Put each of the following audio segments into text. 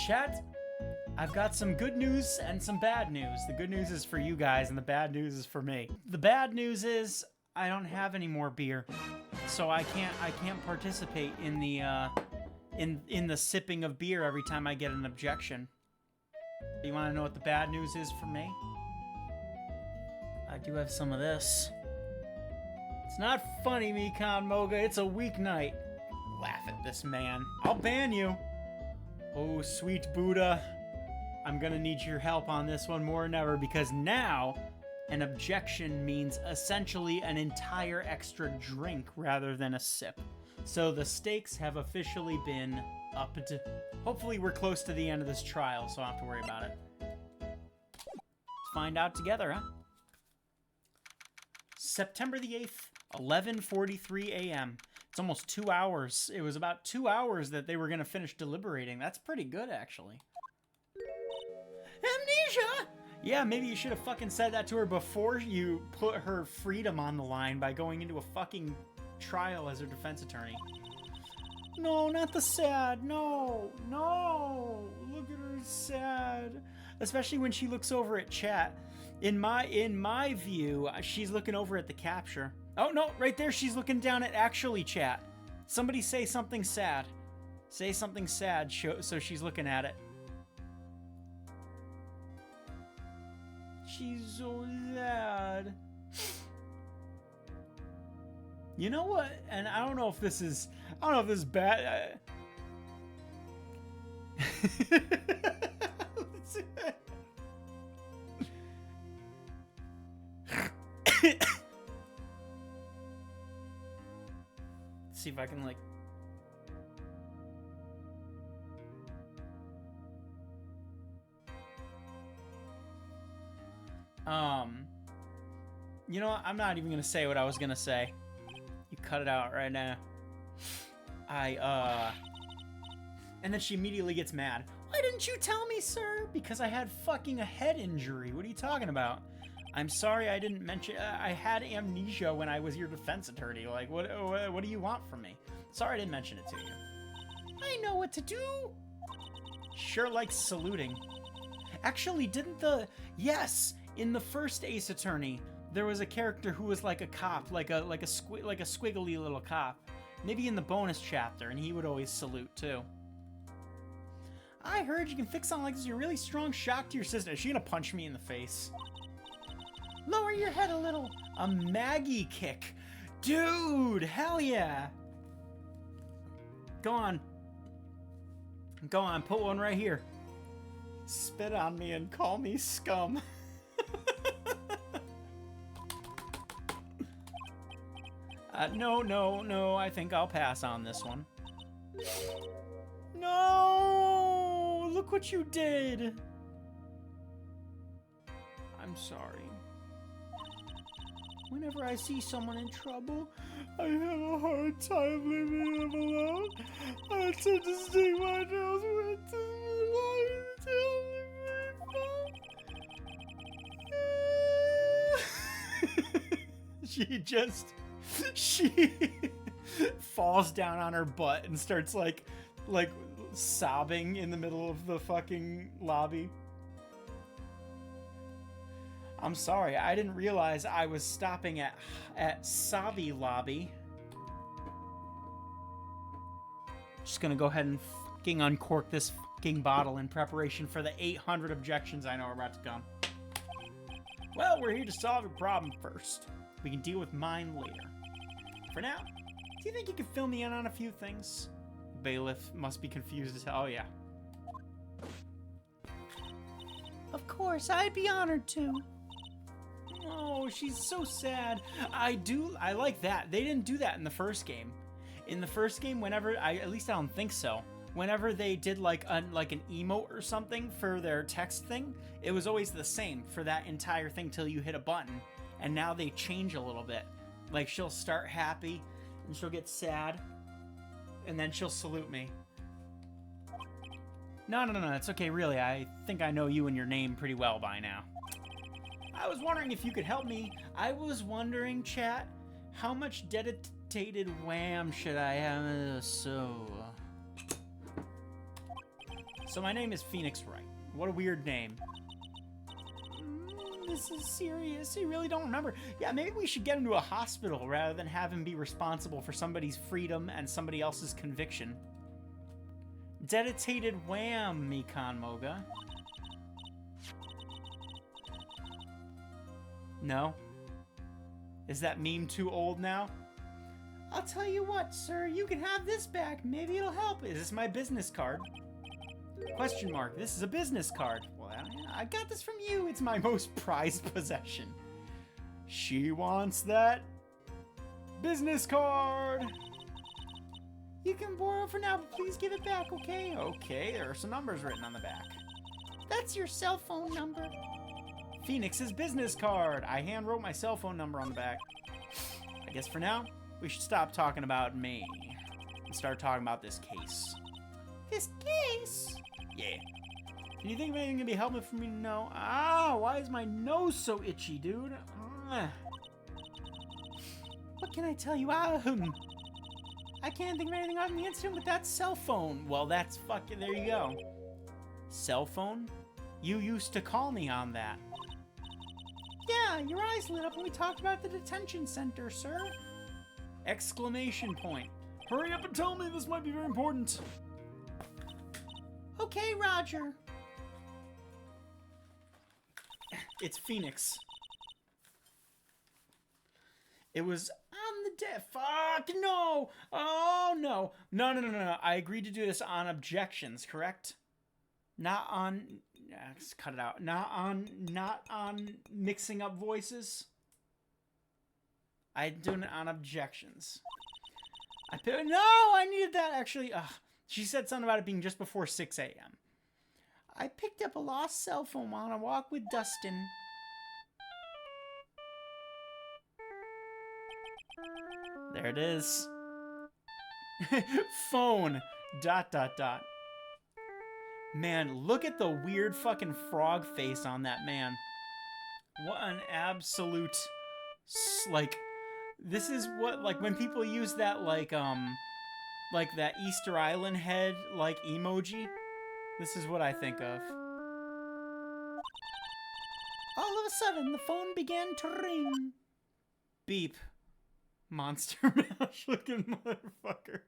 Chat, I've got some good news and some bad news. The good news is for you guys, and the bad news is for me. The bad news is I don't have any more beer, so I can't participate in the in the sipping of beer every time I get an objection. You want to know what the bad news is for me? I do have some of this. It's not funny, Mekon Moga. It's a weeknight. Laugh at this man. I'll ban you. Oh, sweet Buddha. I'm gonna need your help on this one more than ever, because now an objection means essentially an entire extra drink rather than a sip. So the stakes have officially been upped. Hopefully we're close to the end of this trial, so I don't have to worry about it. Let's find out together, huh? September the 8th, 11:43 a.m. It's almost 2 hours. It was about 2 hours that they were going to finish deliberating. That's pretty good, actually. Amnesia! Yeah, maybe you should have fucking said that to her before you put her freedom on the line by going into a fucking trial as her defense attorney. No, not the sad. No, no. Look at her sad. Especially when she looks over at chat. In my view, she's looking over at the capture. Oh, no, right there, she's looking down at actually chat. Somebody say something sad. Say something sad so she's looking at it. She's so sad. You know what? And I don't know if this is bad. See if I can like you know what? I'm not even gonna say what I was gonna say. You cut it out right now. And then she immediately gets mad. Why didn't you tell me, sir? Because I had fucking a head injury. What are you talking about? I'm sorry I didn't mention... I had amnesia when I was your defense attorney. Like, what do you want from me? Sorry I didn't mention it to you. I know what to do. Sure likes saluting. Actually, didn't the... Yes! In the first Ace Attorney, there was a character who was like a cop. Like a squiggly little cop. Maybe in the bonus chapter, and he would always salute, too. I heard you can fix something like this. You're really strong. Shock to your sister. Is she gonna punch me in the face? Lower your head a little. A Maggie kick. Dude, hell yeah. Go on. Go on, put one right here. Spit on me and call me scum. No, I think I'll pass on this one. No! Look what you did! I'm sorry. Whenever I see someone in trouble, I have a hard time leaving them alone. I tend to stick my nose with she falls down on her butt and starts like sobbing in the middle of the fucking lobby. I'm sorry, I didn't realize I was stopping at Sobby Lobby. Just gonna go ahead and fucking uncork this fucking bottle in preparation for the 800 objections I know are about to come. Well, we're here to solve your problem first. We can deal with mine later. For now, do you think you could fill me in on a few things? Bailiff must be confused as hell. Oh, yeah. Of course, I'd be honored to. Oh, she's so sad. I like that. They didn't do that in the first game. In the first game, whenever, at least I don't think so. Whenever they did like an emote or something for their text thing, it was always the same for that entire thing till you hit a button. And now they change a little bit. Like, she'll start happy, and she'll get sad, and then she'll salute me. No, it's okay, really. I think I know you and your name pretty well by now. I was wondering if you could help me. I was wondering, chat, how much dedicated wham should I have? So... So my name is Phoenix Wright. What a weird name. This is serious. You really don't remember. Yeah, maybe we should get him to a hospital rather than have him be responsible for somebody's freedom and somebody else's conviction. Dedicated wham, Mikan Moga. No? Is that meme too old now? I'll tell you what, sir. You can have this back. Maybe it'll help. Is this my business card? Question mark. This is a business card. Well, I got this from you. It's my most prized possession. She wants that business card. You can borrow for now, but please give it back, okay? Okay, there are some numbers written on the back. That's your cell phone number. Phoenix's business card. I hand wrote my cell phone number on the back. I guess for now, we should stop talking about me and start talking about this case. This case? Yeah. Can you think of anything to be helpful for me to know? Ah, why is my nose so itchy, dude? What can I tell you? I can't think of anything on the incident with that cell phone. Well, that's fucking... There you go. Cell phone? You used to call me on that. Yeah, your eyes lit up when we talked about the detention center, sir. Exclamation point. Hurry up and tell me, this might be very important. Okay, Roger. It's Phoenix. It was on the day. Fuck no! Oh no! No! I agreed to do this on objections, correct? Not on. Just cut it out. Not on mixing up voices. I'm doing it on objections. No, I needed that actually. She said something about it being just before 6 a.m. I picked up a lost cell phone on a walk with Dustin. There it is. Phone. ... Man, look at the weird fucking frog face on that man. What an absolute... Like, this is what, like, when people use that, like that Easter Island head, like, emoji. This is what I think of. All of a sudden, the phone began to ring. Beep. Monster mash looking motherfucker.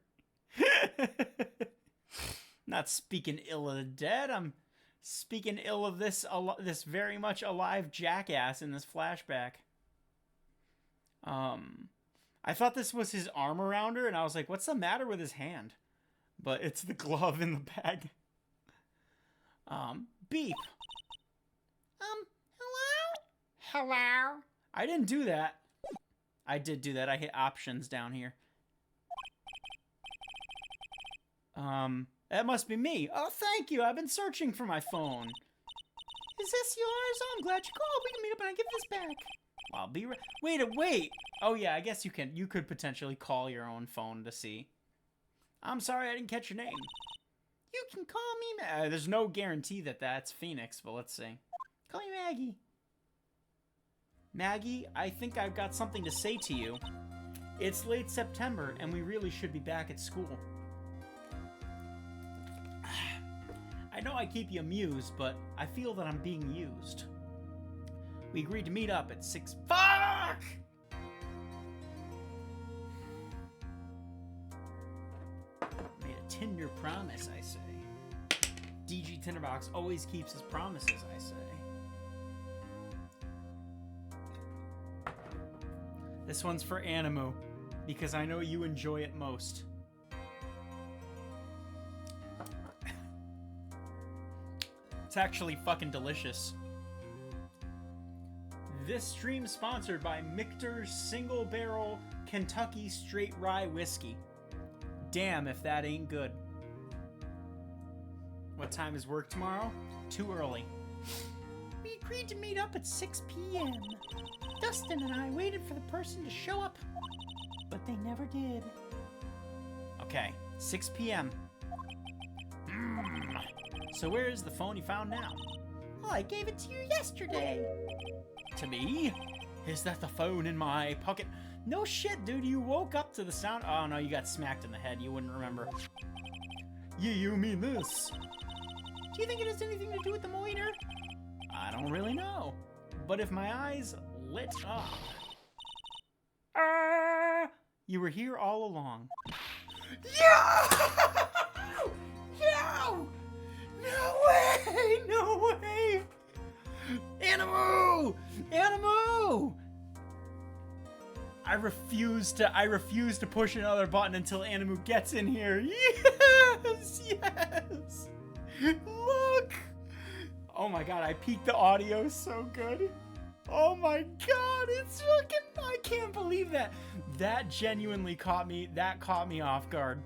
Not speaking ill of the dead. I'm speaking ill of this very much alive jackass in this flashback. I thought this was his arm around her, and I was like, what's the matter with his hand? But it's the glove in the bag. Beep. Hello? Hello? I didn't do that. I did do that. I hit options down here. That must be me. Oh, thank you. I've been searching for my phone. Is this yours? Oh, I'm glad you called. We can meet up and I give this back. I'll be right. Wait. Oh yeah, I guess you can. You could potentially call your own phone to see. I'm sorry, I didn't catch your name. You can call me. There's no guarantee that that's Phoenix, but let's see. Call me Maggie. Maggie, I think I've got something to say to you. It's late September, and we really should be back at school. I know I keep you amused, but I feel that I'm being used. We agreed to meet up at 6... Fuck! Made a Tinder promise, I say. DG Tinderbox always keeps his promises, I say. This one's for Animu, because I know you enjoy it most. It's actually fucking delicious. This stream is sponsored by Michter's Single Barrel Kentucky Straight Rye Whiskey. Damn if that ain't good. What time is work tomorrow? Too early. We agreed to meet up at 6 p.m. Dustin and I waited for the person to show up, but they never did. Okay, 6 p.m. So where is the phone you found now? Oh, I gave it to you yesterday. To me? Is that the phone in my pocket? No shit, dude, you woke up to the sound. Oh no, you got smacked in the head. You wouldn't remember. Yeah, you mean this. Do you think it has anything to do with the moiter? I don't really know. But if my eyes lit up... you were here all along. Yeah! No! No way! No way! Animu! Animu! I refuse to push another button until Animu gets in here. Yes! Yes! Look! Oh my god, I peaked the audio so good. Oh my god, it's fucking... I can't believe that. That genuinely caught me off guard.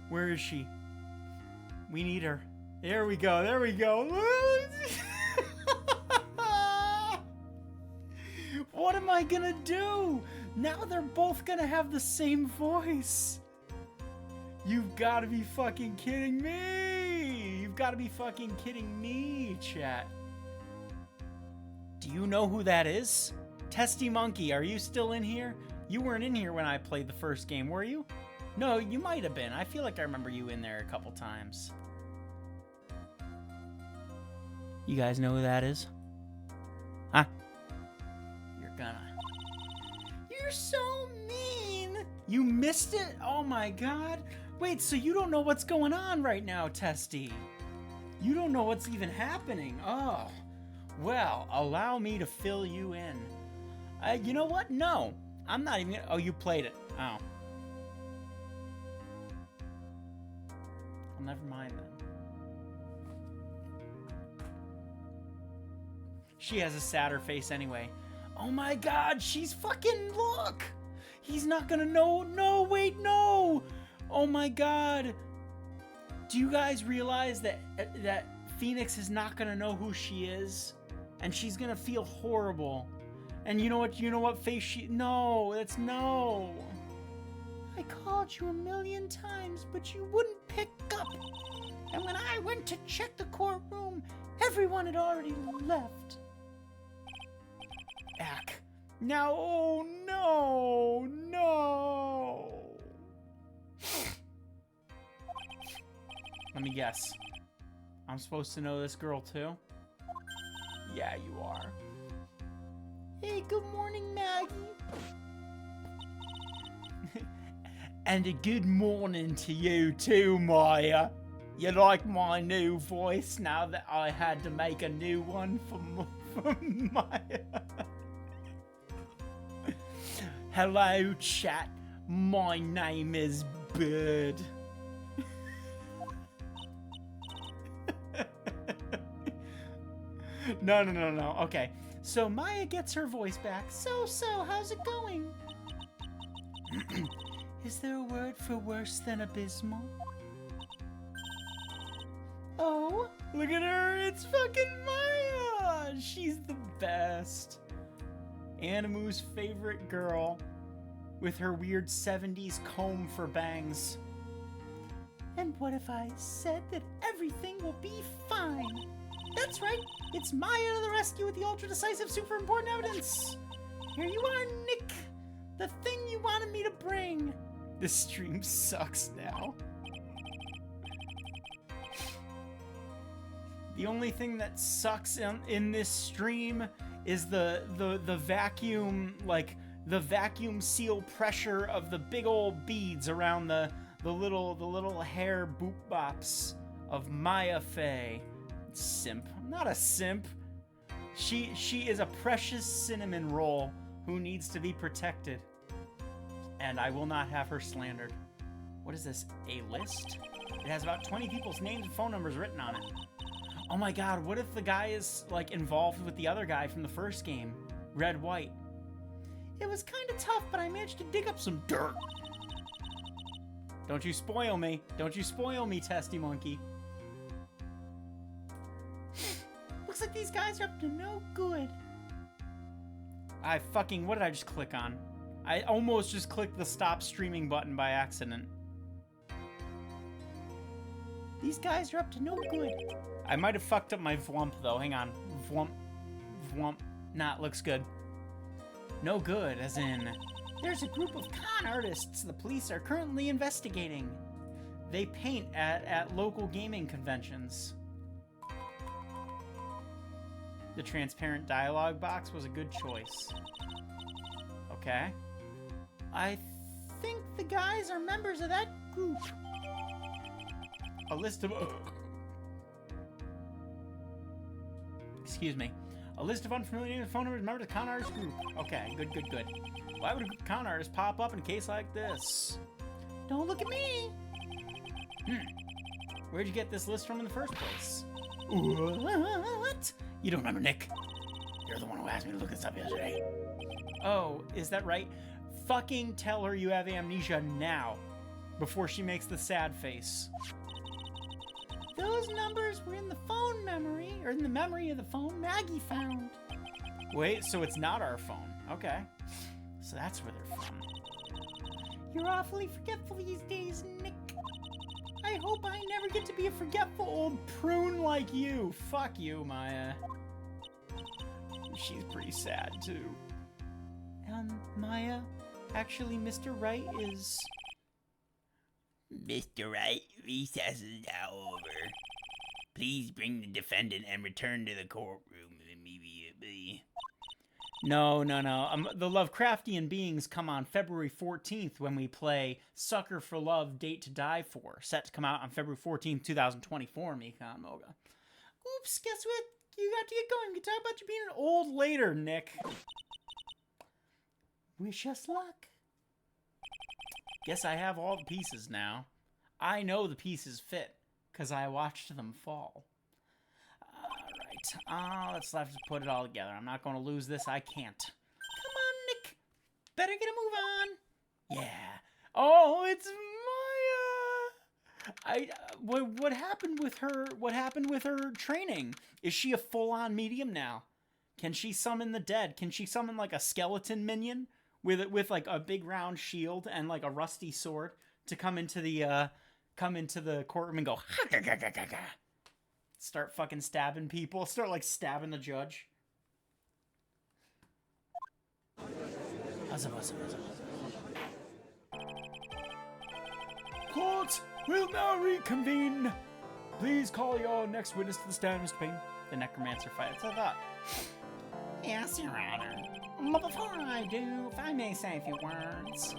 Where is she? We need her. There we go, there we go. What am I gonna do? Now they're both gonna have the same voice. You've gotta be fucking kidding me. You've gotta be fucking kidding me, chat. Do you know who that is? Testy Monkey, are you still in here? You weren't in here when I played the first game, were you? No, you might have been. I feel like I remember you in there a couple times. You guys know who that is? Huh? You're gonna... You're so mean! You missed it? Oh my god. Wait, so you don't know what's going on right now, Testy? You don't know what's even happening. Oh. Well, allow me to fill you in. You know what? No. I'm not even gonna... Oh, you played it. Oh. Well, never mind then. She has a sadder face anyway. Oh my god, she's fucking... Look! He's not gonna know... No, wait, no! Oh my god. Do you guys realize that Phoenix is not gonna know who she is? And she's gonna feel horrible. And you know what face she... No, that's no. I called you 1,000,000 times, but you wouldn't pick up. And when I went to check the courtroom, everyone had already left. Ack. Now, oh no, no. Let me guess. I'm supposed to know this girl too? Yeah, you are. Hey, good morning, Maggie. And a good morning to you too, Maya. You like my new voice now that I had to make a new one for Maya? Hello, chat. My name is Bird. No. Okay. So Maya gets her voice back. So, how's it going? Is there a word for worse than abysmal? Oh, look at her. It's fucking Maya. She's the best. Animu's favorite girl with her weird 70s comb for bangs. And what if I said that everything will be fine? That's right, it's Maya to the rescue with the ultra-decisive, super important evidence. Here you are, Nick. The thing you wanted me to bring. This stream sucks now. The only thing that sucks in this stream is the vacuum, like the vacuum seal pressure of the big old beads around the little hair boop bops of Maya Faye. Simp. I'm not a simp. She is a precious cinnamon roll who needs to be protected. And I will not have her slandered. What is this? A list? It has about 20 people's names and phone numbers written on it. Oh my god, what if the guy is like involved with the other guy from the first game? Red White. It was kind of tough, but I managed to dig up some dirt. Don't you spoil me. Don't you spoil me, Testy Monkey. Looks like these guys are up to no good. What did I just click on? I almost just clicked the stop streaming button by accident. These guys are up to no good. I might have fucked up my vlump though. Hang on. Vlump. Nah, it looks good. No good, as in... There's a group of con artists the police are currently investigating. They paint at local gaming conventions. The transparent dialogue box was a good choice. Okay. I think the guys are members of that group. A list of... excuse me. A list of unfamiliar phone numbers, members of the con artist group. Okay, good, good, good. Why would a con artist pop up in a case like this? Don't look at me! Where'd you get this list from in the first place? What? You don't remember, Nick? You're the one who asked me to look this up yesterday. Oh, is that right? Fucking tell her you have amnesia now, before she makes the sad face. Those numbers were in the phone memory, or in the memory of the phone Maggie found. Wait, so it's not our phone. Okay. So that's where they're from. You're awfully forgetful these days, Nick. I hope I never get to be a forgetful old prune like you. Fuck you, Maya. She's pretty sad, too. Maya, actually, Mr. Wright is... Mr. Wright, recess is now over. Please bring the defendant and return to the courtroom immediately. No. The Lovecraftian beings come on February 14th when we play Sucker for Love, Date to Die For, set to come out on February 14th, 2024, Mikan Moga. Oops, guess what? You got to get going. You can talk about you being an old later, Nick. Wish us luck. Guess I have all the pieces now. I know the pieces fit, because I watched them fall. Alright, let's have to put it all together. I'm not going to lose this. I can't. Come on, Nick. Better get a move on. Yeah. Oh, it's Maya. What happened with her? What happened with her training? Is she a full-on medium now? Can she summon the dead? Can she summon like a skeleton minion with like a big round shield and like a rusty sword to come into the courtroom and go start fucking stabbing people, start like stabbing the judge? Court will now reconvene. Please call your next witness to the stand, Mr. Payne. The necromancer fights. I thought. Yes, Your Honor. But before I do, if I may say a few words.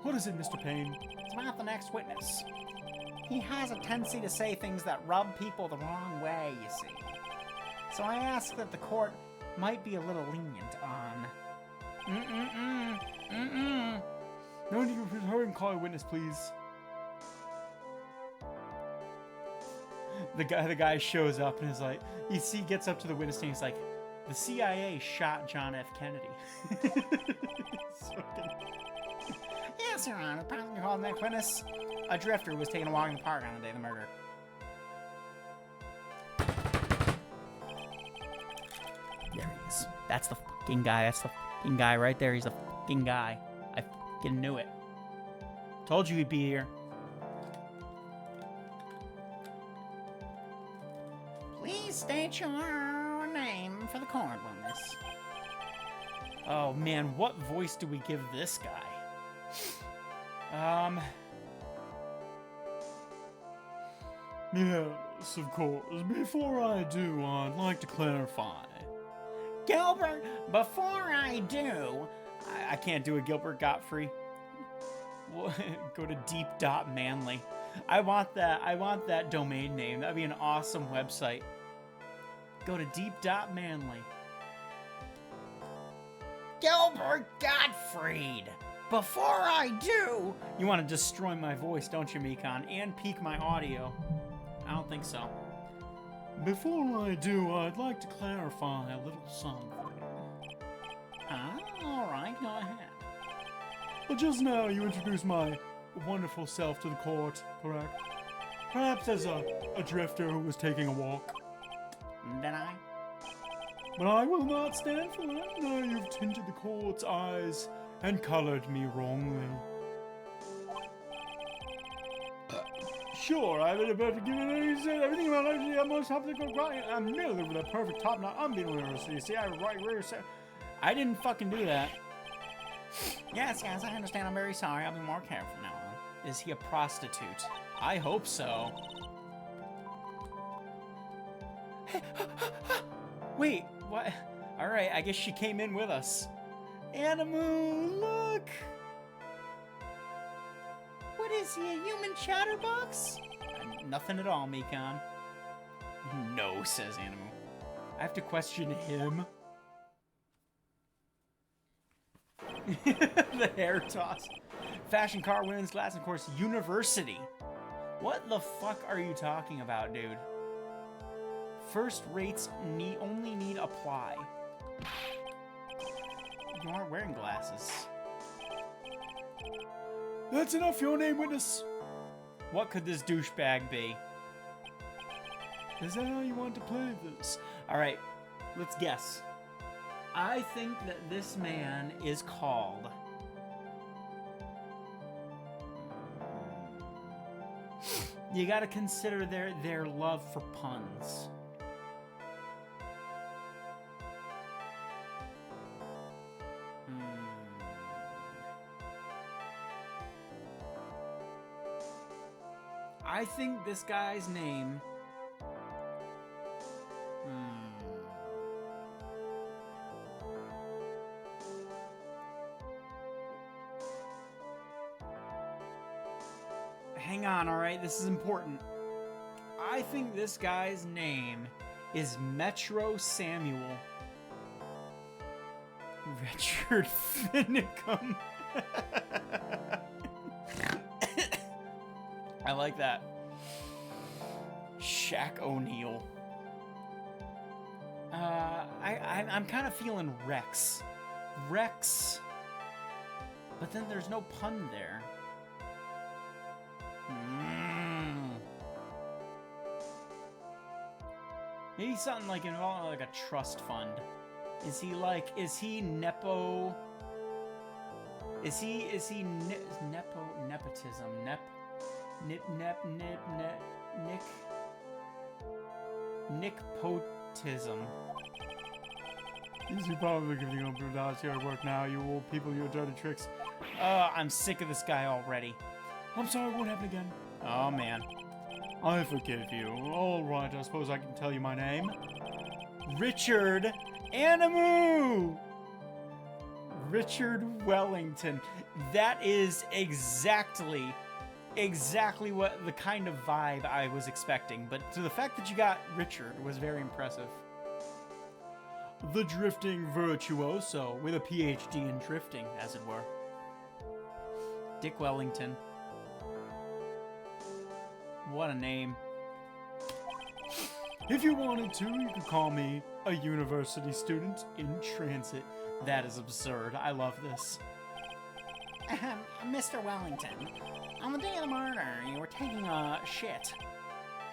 What is it, Mr. Payne? It's about the next witness. He has a tendency to say things that rub people the wrong way, you see. So I ask that the court might be a little lenient on... No need to hurry and call a witness, please. The guy shows up and is like, he gets up to the witness stand, he's like, the CIA shot John F. Kennedy. Yes, Your Honor. Apparently called next witness. A drifter was taking a walk in the park on the day of the murder. There he is. That's the fucking guy. That's the fucking guy right there. He's the fucking guy. I fucking knew it. Told you he'd be here. Please state your name for the court on this. Oh man, what voice do we give this guy? Yes, of course. Before I do, I'd like to clarify. Gilbert, before I do... I can't do a Gilbert Gottfried. Go to deep.manly. I want that domain name. That'd be an awesome website. Go to deep.manly. Gilbert Gottfried! Before I do... You want to destroy my voice, don't you, Mikan? And peak my audio. I don't think so. Before I do, I'd like to clarify a little something. Alright, go ahead. Well, just now you introduced my wonderful self to the court, correct? Perhaps as a drifter who was taking a walk. Did I? But I will not stand for that. Now you've tinted the court's eyes and colored me wrongly. Sure, I would have given everything about life. I'm most happy to go crying. I'm merely with a perfect top knot. I'm being university. You see, I was right where you said. I didn't fucking do that. Yes, I understand. I'm very sorry. I'll be more careful now on. Is he a prostitute? I hope so. Wait, what? Alright, I guess she came in with us. Animu, look! What is he, a human chatterbox? Nothing at all, Mikon. No, says Animu. I have to question him. The hair toss. Fashion car, women's glass, and of course, university. What the fuck are you talking about, dude? First rates only need apply. You aren't wearing glasses. That's enough, your name, witness. What could this douchebag be? Is that how you want to play this? Alright, let's guess. I think that this man is called... You gotta consider their love for puns. I think this guy's name... Hang on, alright? This is important. I think this guy's name is Metro Samuel. Richard Finicum. I like that. Shaq O'Neal. I'm kind of feeling Rex. Rex. But then there's no pun there. Maybe something like involving like a trust fund. Is he nepo? Is he nepotism? Nickpotism. Is he probably giving up your work now, you old people, you dirty tricks? I'm sick of this guy already. I'm sorry, it won't happen again. Oh, man. I forgive you. All right, I suppose I can tell you my name. Richard Animu! Richard Wellington. That is exactly what the kind of vibe I was expecting. But to the fact that you got Richard was very impressive. The drifting virtuoso with a PhD in drifting, as it were. Dick Wellington. What a name. If you wanted to, you could call me a university student in transit. That is absurd. I love this. Mr. Wellington, on the day of the murder, you were taking a shit.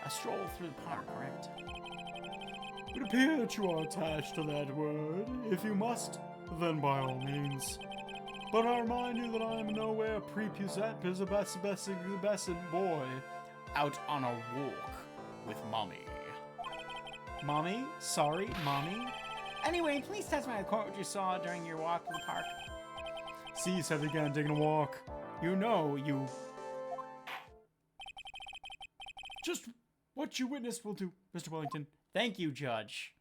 A stroll through the park, correct? It appears that you are attached to that word. If you must, then by all means. But I remind you that I am nowhere prepubescent boy out on a walk with Mommy. Mommy? Sorry, Mommy? Anyway, please testify to court what you saw during your walk to the park. See, said again, taking a walk. You know, you... Just what you witnessed will do, Mr. Wellington. Thank you, Judge.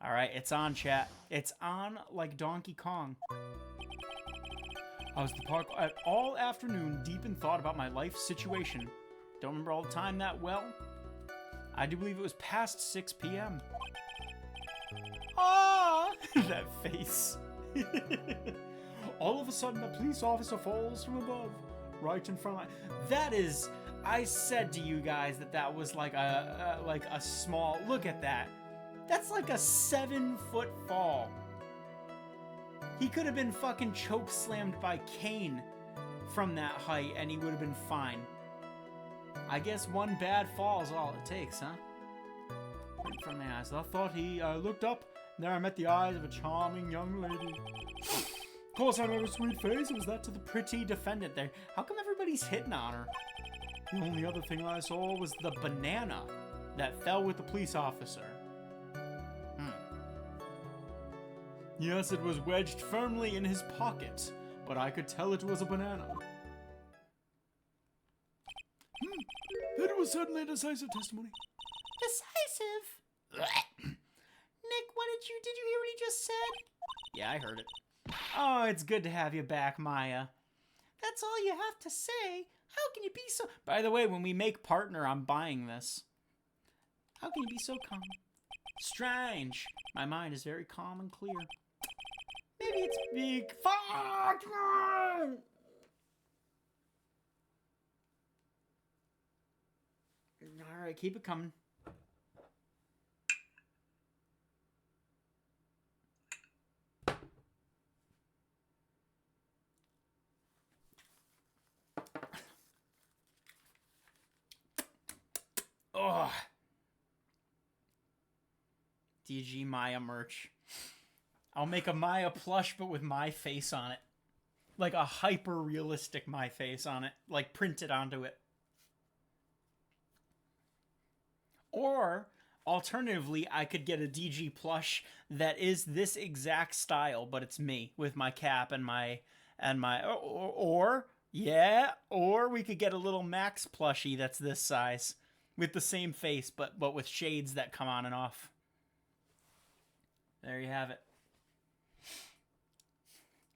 Alright, it's on, chat. It's on like Donkey Kong. I was at the park all afternoon, deep in thought about my life situation. Don't remember all the time that well. I do believe it was past 6 p.m. Ah! That face. All of a sudden, a police officer falls from above, right in front of my... That is... I said to you guys that was like a small... Look at that. That's like a 7-foot fall. He could have been fucking choke slammed by Kane from that height and he would have been fine. I guess one bad fall is all it takes, huh? Right from my eyes. I thought I looked up, and there I met the eyes of a charming young lady. Of course, I remember a sweet face. It was that to the pretty defendant there. How come everybody's hitting on her? The only other thing I saw was the banana that fell with the police officer. Yes, it was wedged firmly in his pocket, but I could tell it was a banana. That was certainly a decisive testimony. Decisive? Did you hear what he just said? Yeah, I heard it. Oh, it's good to have you back, Maya. That's all you have to say. How can you be so... By the way, when we make partner, I'm buying this. How can you be so calm? Strange. My mind is very calm and clear. Maybe it's big. Fuck! Alright, keep it coming. Ugh. DG Maya merch. I'll make a Maya plush, but with my face on it. Like a hyper-realistic my face on it. Like printed onto it. Or, alternatively, I could get a DG plush that is this exact style, but it's me with my cap and my or we could get a little Max plushie that's this size with the same face, but with shades that come on and off. There you have it.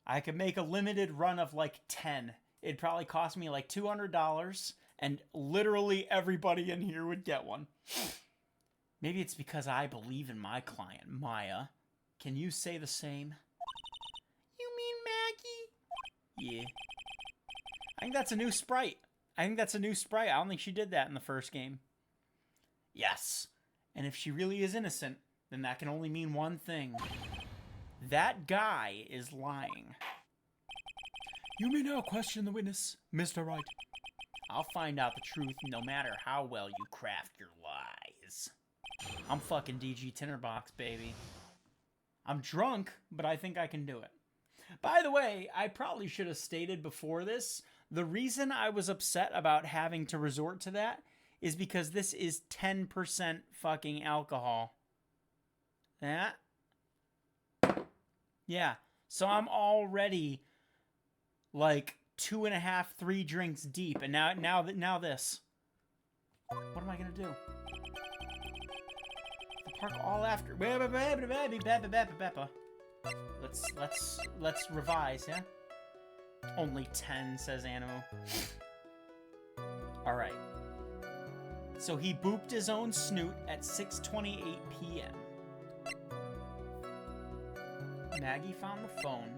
I could make a limited run of like 10. It'd probably cost me like $200. And literally everybody in here would get one. Maybe it's because I believe in my client, Maya. Can you say the same? You mean Maggie? Yeah. I think that's a new sprite. I don't think she did that in the first game. Yes. And if she really is innocent, then that can only mean one thing. That guy is lying. You may now question the witness, Mr. Wright. I'll find out the truth no matter how well you craft your lies. I'm fucking DG Tinderbox, baby. I'm drunk, but I think I can do it. By the way, I probably should have stated before this, the reason I was upset about having to resort to that is because this is 10% fucking alcohol. Yeah. So I'm already like 2.5, 3 drinks deep, and now this. What am I gonna do? The park all after. Let's revise, yeah. Only 10, says Animu. All right. So he booped his own snoot at 6:28 p.m. Maggie found the phone.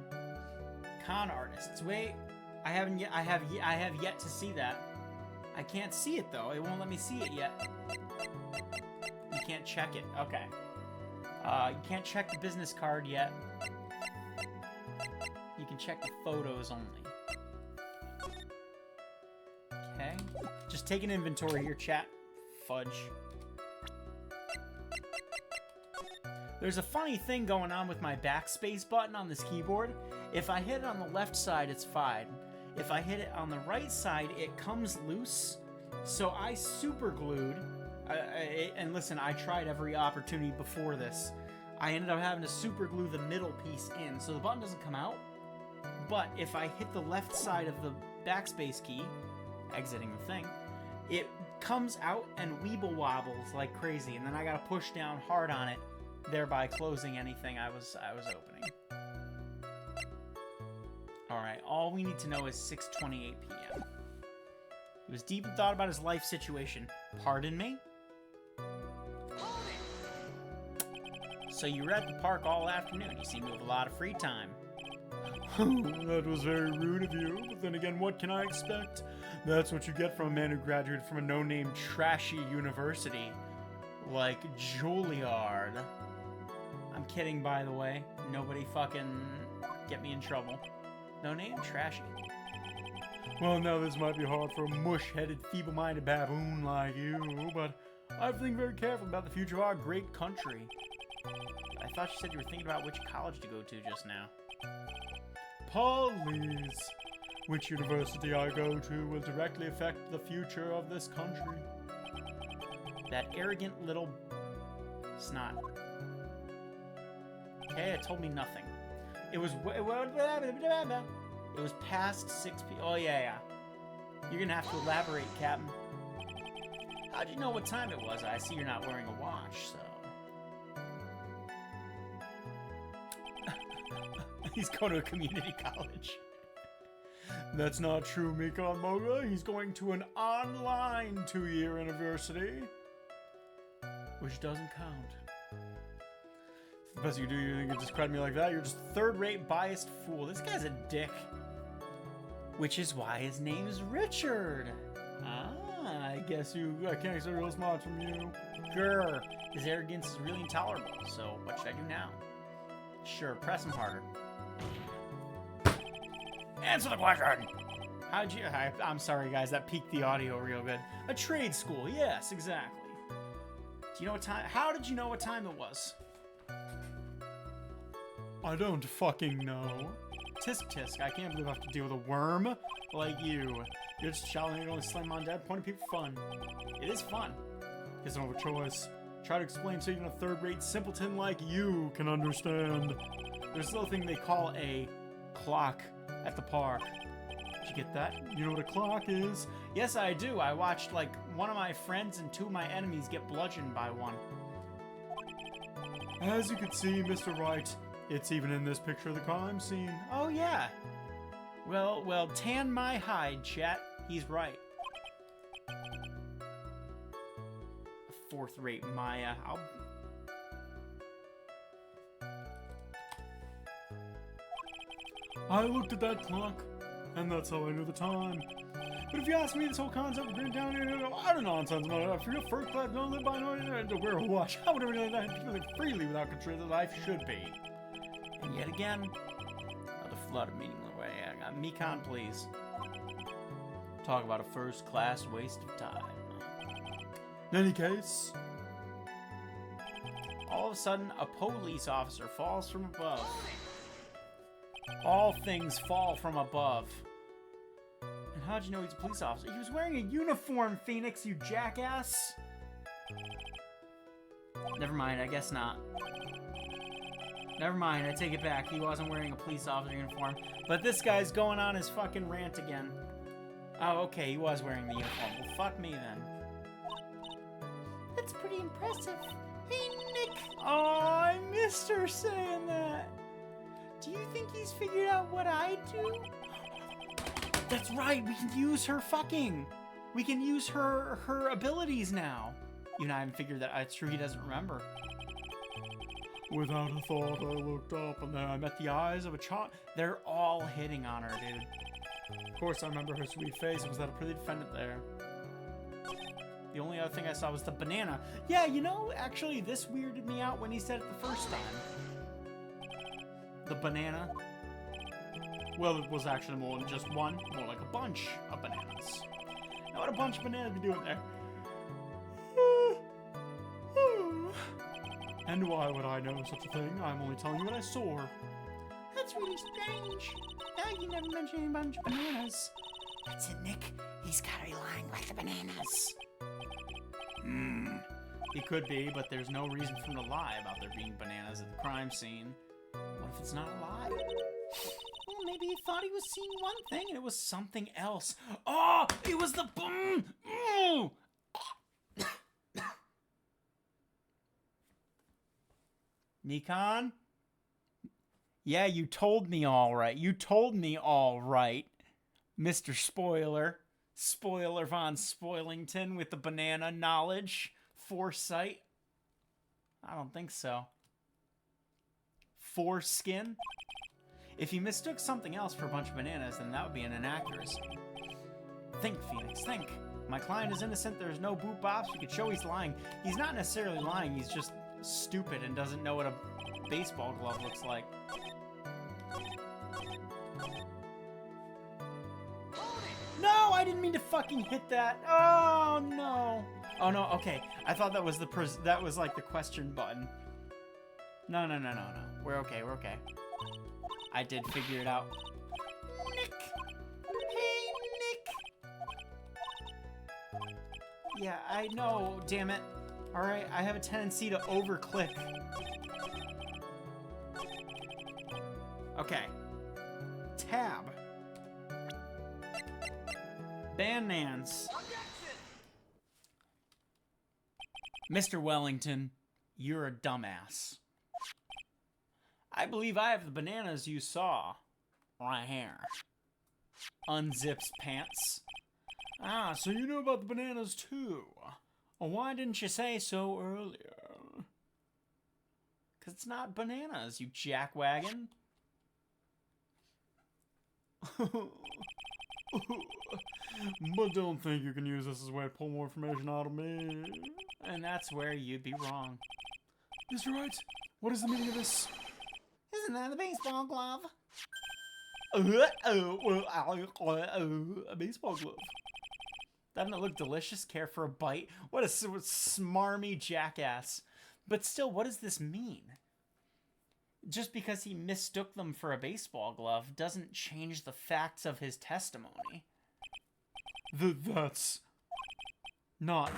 Con artists. Wait. I have yet to see that. I can't see it though. It won't let me see it yet. You can't check it. Okay. You can't check the business card yet. You can check the photos only. Okay. Just take an inventory here, chat. Fudge. There's a funny thing going on with my backspace button on this keyboard. If I hit it on the left side, it's fine. If I hit it on the right side, it comes loose. So I super glued. And listen, I tried every opportunity before this. I ended up having to super glue the middle piece in, so the button doesn't come out. But if I hit the left side of the backspace key, exiting the thing, it comes out and weeble wobbles like crazy, and then I gotta push down hard on it, thereby closing anything I was opening. Alright, all we need to know is 6:28 p.m. He was deep in thought about his life situation. Pardon me? So you were at the park all afternoon. You seem to have a lot of free time. That was very rude of you, but then again, what can I expect? That's what you get from a man who graduated from a no-name trashy university. Like Juilliard. I'm kidding, by the way. Nobody fucking get me in trouble. No name? Trashy. Well, now this might be hard for a mush-headed, feeble-minded baboon like you, but I have to think very carefully about the future of our great country. I thought you said you were thinking about which college to go to just now. Please. Which university I go to will directly affect the future of this country. That arrogant little snot. Okay, it told me nothing. It was past 6 p.m. Oh, yeah. You're gonna have to elaborate, Captain. How'd you know what time it was? I see you're not wearing a watch, so... He's going to a community college. That's not true, Mikon Moga. He's going to an online 2-year university. Which doesn't count. The best you do, you think you discredit me like that? You're just a third-rate biased fool. This guy's a dick. Which is why his name is Richard. Ah, I guess I can't expect real smart from you. Grr. His arrogance is really intolerable, so what should I do now? Sure, press him harder. Answer the question! How'd you... I'm sorry, guys, that peaked the audio real good. A trade school, yes, exactly. Do you know what time... How did you know what time it was? I don't fucking know. Tisk tisk, I can't believe I have to deal with a worm like you. You're just shouting, you only slam on dead, pointing people fun. It is fun. Guess I don't have a choice. Try to explain so even a third-rate simpleton like you can understand. There's still a thing they call a clock at the park. Did you get that? You know what a clock is? Yes, I do. I watched, like, one of my friends and 2 of my enemies get bludgeoned by one. As you can see, Mr. Wright, it's even in this picture of the crime scene. Oh, yeah. Well, tan my hide, chat. He's right. A 4th-rate Maya. I looked at that clock, and that's how I knew the time. But if you ask me, this whole concept of green down here, I don't nonsense about it. I feel first class, don't live by no, to wear a watch. How would everything like that live freely without control that life should be? And yet again, another flood of meaningless way. Mikon, please. Talk about a first-class waste of time. In any case, all of a sudden, a police officer falls from above. All things fall from above. And how'd you know he's a police officer? He was wearing a uniform, Phoenix, you jackass! Never mind, I guess not. Never mind, I take it back. He wasn't wearing a police officer uniform. But this guy's going on his fucking rant again. Oh, okay, he was wearing the uniform. Well, fuck me then. That's pretty impressive. Hey, Nick! Oh, I missed her saying that. Do you think he's figured out what I do? That's right, we can use her fucking. We can use her abilities now. You and I haven't figured that. It's true, he doesn't remember. Without a thought, I looked up, and then I met the eyes of a child. They're all hitting on her, dude. Of course, I remember her sweet face. Was that a pretty defendant there? The only other thing I saw was the banana. Yeah, you know, actually, this weirded me out when he said it the first time. The banana. Well, it was actually more than just one. More like a bunch of bananas. Now, what a bunch of bananas be doing there? And why would I know such a thing? I'm only telling you what I saw. That's really strange. You never mentioned a bunch of bananas. That's it, Nick. He's gotta be lying like the bananas. He could be, but there's no reason for him to lie about there being bananas at the crime scene. What if it's not a lie? Well, maybe he thought he was seeing one thing and it was something else. Oh, it was the boom! Nikon? Yeah, you told me all right. You told me all right, Mr. Spoiler. Spoiler von Spoilington with the banana knowledge. Foresight. I don't think so. Foreskin? If he mistook something else for a bunch of bananas, then that would be an inaccuracy. Think, Phoenix, think. My client is innocent. There's no boot bops. We could show he's lying. He's not necessarily lying. He's just stupid and doesn't know what a baseball glove looks like. No, I didn't mean to fucking hit that. Oh no. Oh no. Okay, I thought that was that was like the question button. No. We're okay. We're okay. I did figure it out. Nick. Hey, Nick. Yeah, I know. Damn it. All right, I have a tendency to overclick. Okay. Tab. Bananas. Mr. Wellington, you're a dumbass. I believe I have the bananas you saw. Right here. Unzips pants. Ah, so you know about the bananas too. Well, why didn't you say so earlier? Because it's not bananas, you jackwagon. But don't think you can use this as a way to pull more information out of me. And that's where you'd be wrong. Mr. Wright, what is the meaning of this? Isn't that a baseball glove? A baseball glove. Doesn't it look delicious? Care for a bite? What a smarmy jackass. But still, what does this mean? Just because he mistook them for a baseball glove doesn't change the facts of his testimony. That's not...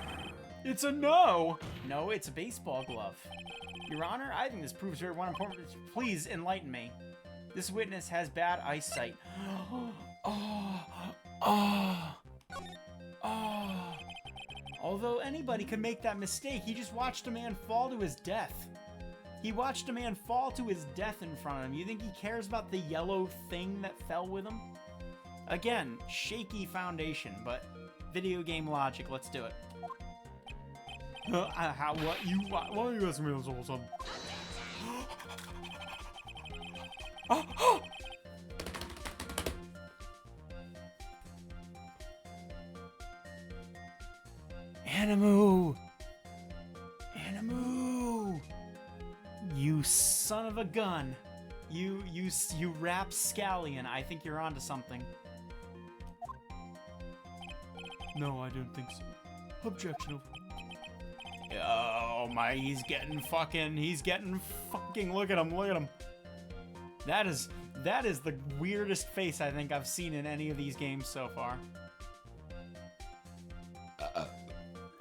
It's a no! No, it's a baseball glove. Your Honor, I think this proves very one important... Please enlighten me. This witness has bad eyesight. Although anybody could make that mistake, he just watched a man fall to his death. He watched a man fall to his death in front of him. You think he cares about the yellow thing that fell with him? Again, shaky foundation, but video game logic. Let's do it. Why are you asking me this all of a sudden? Animu! Animu! You son of a gun. You rapscallion. I think you're onto something. No, I don't think so. Objection. Oh my, he's getting fucking, look at him. That is the weirdest face I think I've seen in any of these games so far.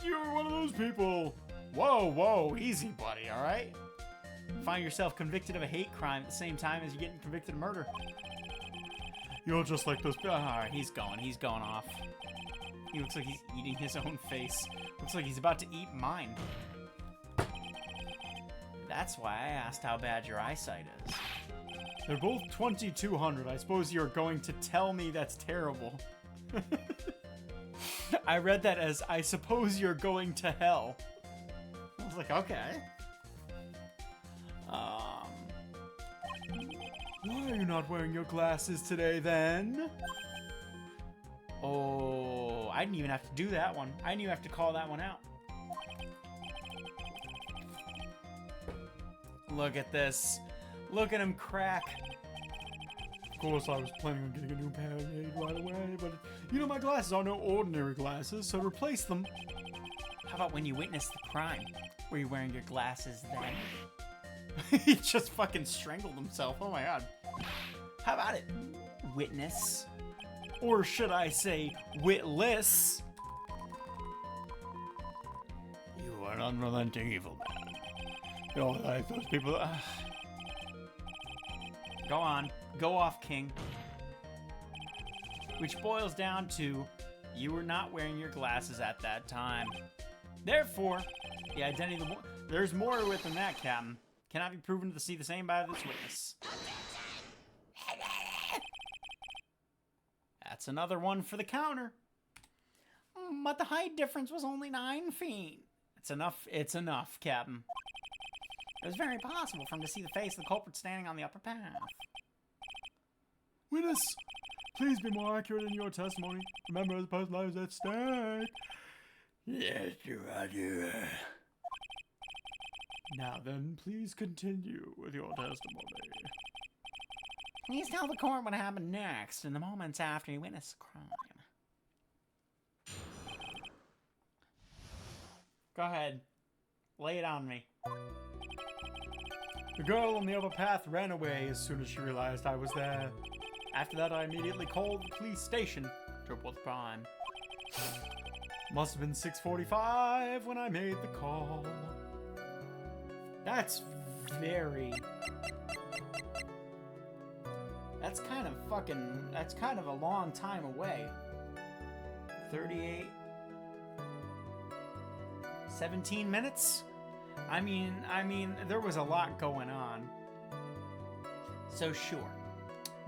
You're one of those people. Whoa, easy, buddy, alright? Find yourself convicted of a hate crime at the same time as you're getting convicted of murder. You're just like this. Alright, he's going off. He looks like he's eating his own face. Looks like he's about to eat mine. That's why I asked how bad your eyesight is. They're both 2200. I suppose you're going to tell me that's terrible. I read that as, I suppose you're going to hell. I was like, okay. Why are you not wearing your glasses today, then? Oh, I didn't even have to do that one. I didn't even have to call that one out. Look at this. Look at him crack. Of course, I was planning on getting a new pair made right away, but you know my glasses are no ordinary glasses, so replace them. How about when you witnessed the crime? Were you wearing your glasses then? He just fucking strangled himself. Oh my god. How about it? Witness. Or should I say, witless? You are an unrelenting evil man. You're like those people. Go on. Go off, King. Which boils down to, you were not wearing your glasses at that time. Therefore, the identity of the... There's more to it than that, Captain. Cannot be proven to see the same by this witness. That's another one for the counter. But the height difference was only 9 feet. It's enough, Captain. It was very possible for him to see the face of the culprit standing on the upper path. Witness, please be more accurate in your testimony. Remember, the person's life is at stake. Yes, Your Honor. Now then, please continue with your testimony. Please tell the court what happened next in the moments after you witnessed the crime. Go ahead. Lay it on me. The girl on the upper path ran away as soon as she realized I was there. After that, I immediately called the police station to report the crime. Must have been 6:45 when I made the call. That's very... That's kind of a long time away. 38... 17 minutes? I mean, there was a lot going on. So sure,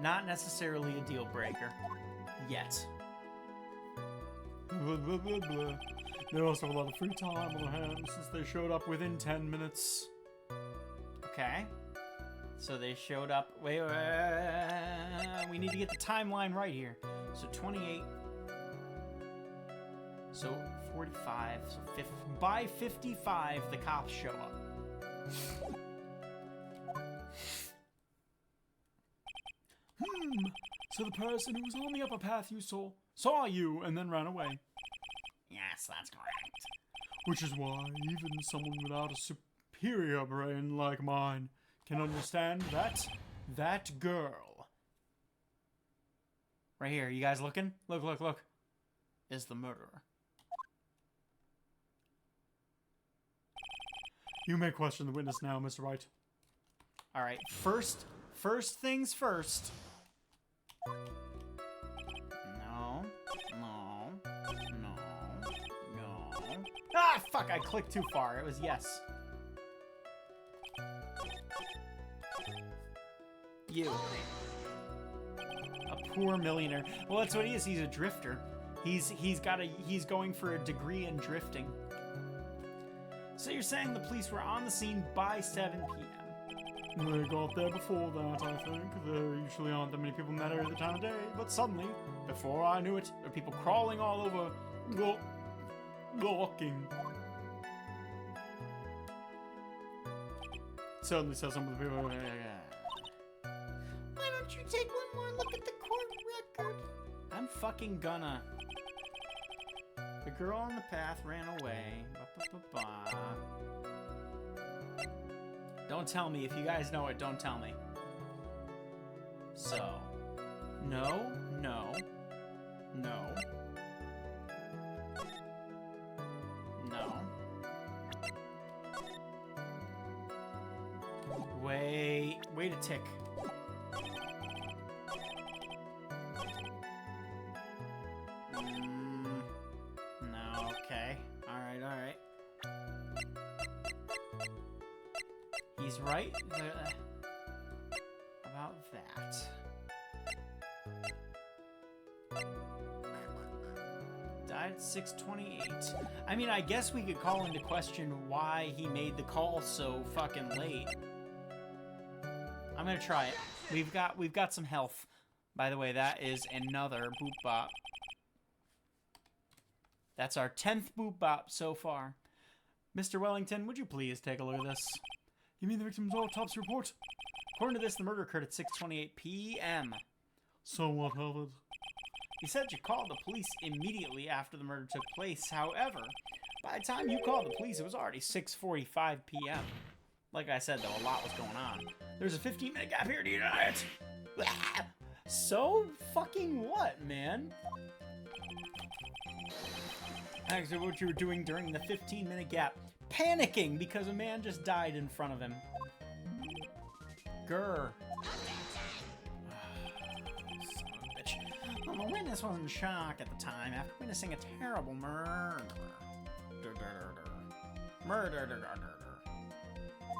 not necessarily a deal breaker. Yet. Blah, blah, blah, blah. They also have a lot of free time on their hands since they showed up within 10 minutes. Okay. So they showed up. Wait, we need to get the timeline right here. So 28. So 45. So by 55, the cops show up. So the person who was on the upper path you saw you and then ran away. Yes, that's correct. Which is why even someone without a superior brain like mine can understand that girl. Right here, you guys looking? Look, look, look. Is the murderer. You may question the witness now, Mr. Wright. Alright, first things first. No. Ah, fuck, I clicked too far. It was yes. You. A poor millionaire. Well, that's what he is. He's a drifter. He's going for a degree in drifting. So you're saying the police were on the scene by 7 p.m. They got there before that, I think. There usually aren't that many people met at the time of day. But suddenly, before I knew it, there were people crawling all over, walking. Suddenly says some of the people. Why don't you take one more look at the court record? I'm fucking gonna. The girl on the path ran away. Ba-ba-ba-ba. Don't tell me. If you guys know it, don't tell me. So. No. Wait a tick. No, okay. Alright. He's right about that. Died at 6:28. I mean, I guess we could call into question why he made the call so fucking late. I'm gonna try it. We've got some health. By the way, that is another boop bop. That's our 10th boop bop so far. Mr. Wellington, would you please take a look at this? You mean the victim's autopsy report? According to this, the murder occurred at 6:28 p.m. So what of it? You said you called the police immediately after the murder took place. However, by the time you called the police, it was already 6:45 p.m. Like I said, though, a lot was going on. There's a 15-minute gap here, do you deny it? So fucking what, man? Actually, what you were doing during the 15-minute gap. Panicking because a man just died in front of him. Grr. Son of a bitch. Well, the witness was in shock at the time after witnessing a terrible murder.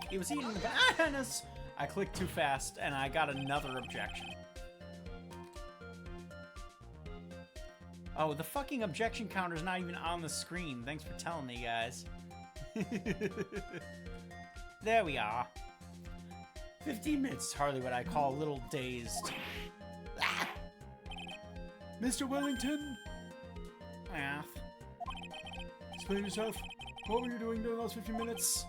He was eating the bananas. I clicked too fast and I got another objection. Oh, the fucking objection counter's not even on the screen. Thanks for telling me, guys. There we are. 15 minutes is hardly what I call a little dazed. Ah! Mr. Wellington? Math. Explain yourself. What were you doing during those 15 minutes?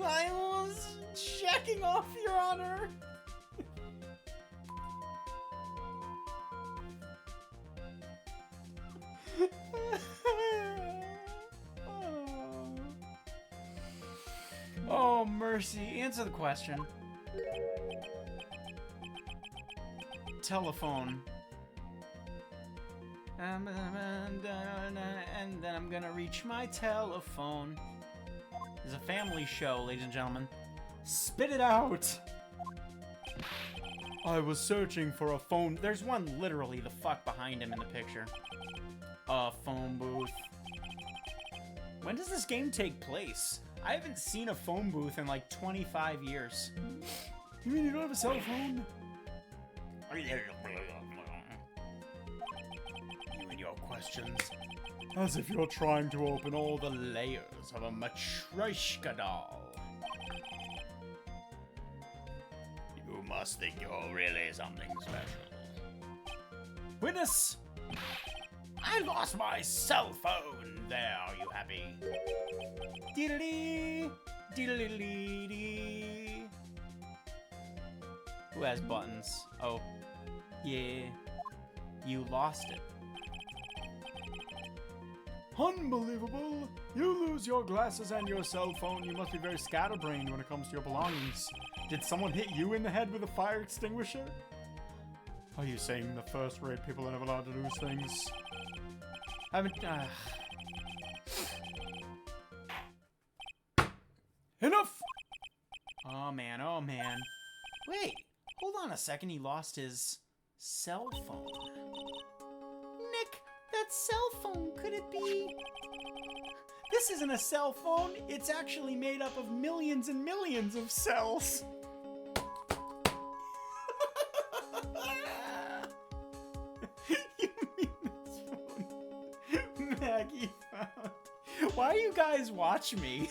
I was checking off, Your Honor. Oh, mercy. Answer the question. Telephone. And then I'm gonna reach my telephone. It's a family show, ladies and gentlemen. Spit it out! I was searching for a phone. There's one literally the fuck behind him in the picture. A phone booth. When does this game take place? I haven't seen a phone booth in like 25 years. You mean you don't have a cell phone? You and your questions. As if you're trying to open all the layers of a Matryoshka doll. You must think you're really something special. Witness! I lost my cell phone! There, are you happy? Diddly! Diddly-dee-dee! Who has buttons? Oh. Yeah. You lost it. Unbelievable! You lose your glasses and your cell phone. You must be very scatterbrained when it comes to your belongings. Did someone hit you in the head with a fire extinguisher? Are you saying the first-rate people are never allowed to lose things? Enough! Oh man, oh man. Wait, hold on a second, he lost his cell phone. Nick, that cell phone, could it be? This isn't a cell phone, it's actually made up of millions and millions of cells. You mean this phone? Maggie found. Why do you guys watch me?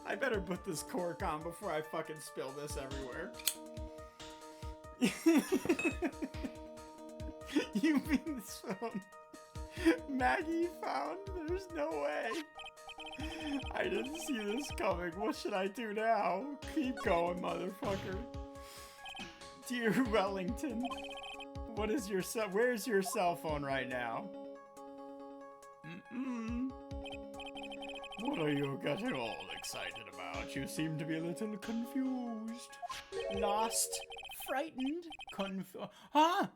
I better put this cork on before I fucking spill this everywhere. You mean this phone? Maggie found? There's no way. I didn't see this coming. What should I do now? Keep going, motherfucker. Dear Wellington, what is your where's your cell phone right now? What are you getting all excited about? You seem to be a little confused. Lost, frightened, Huh?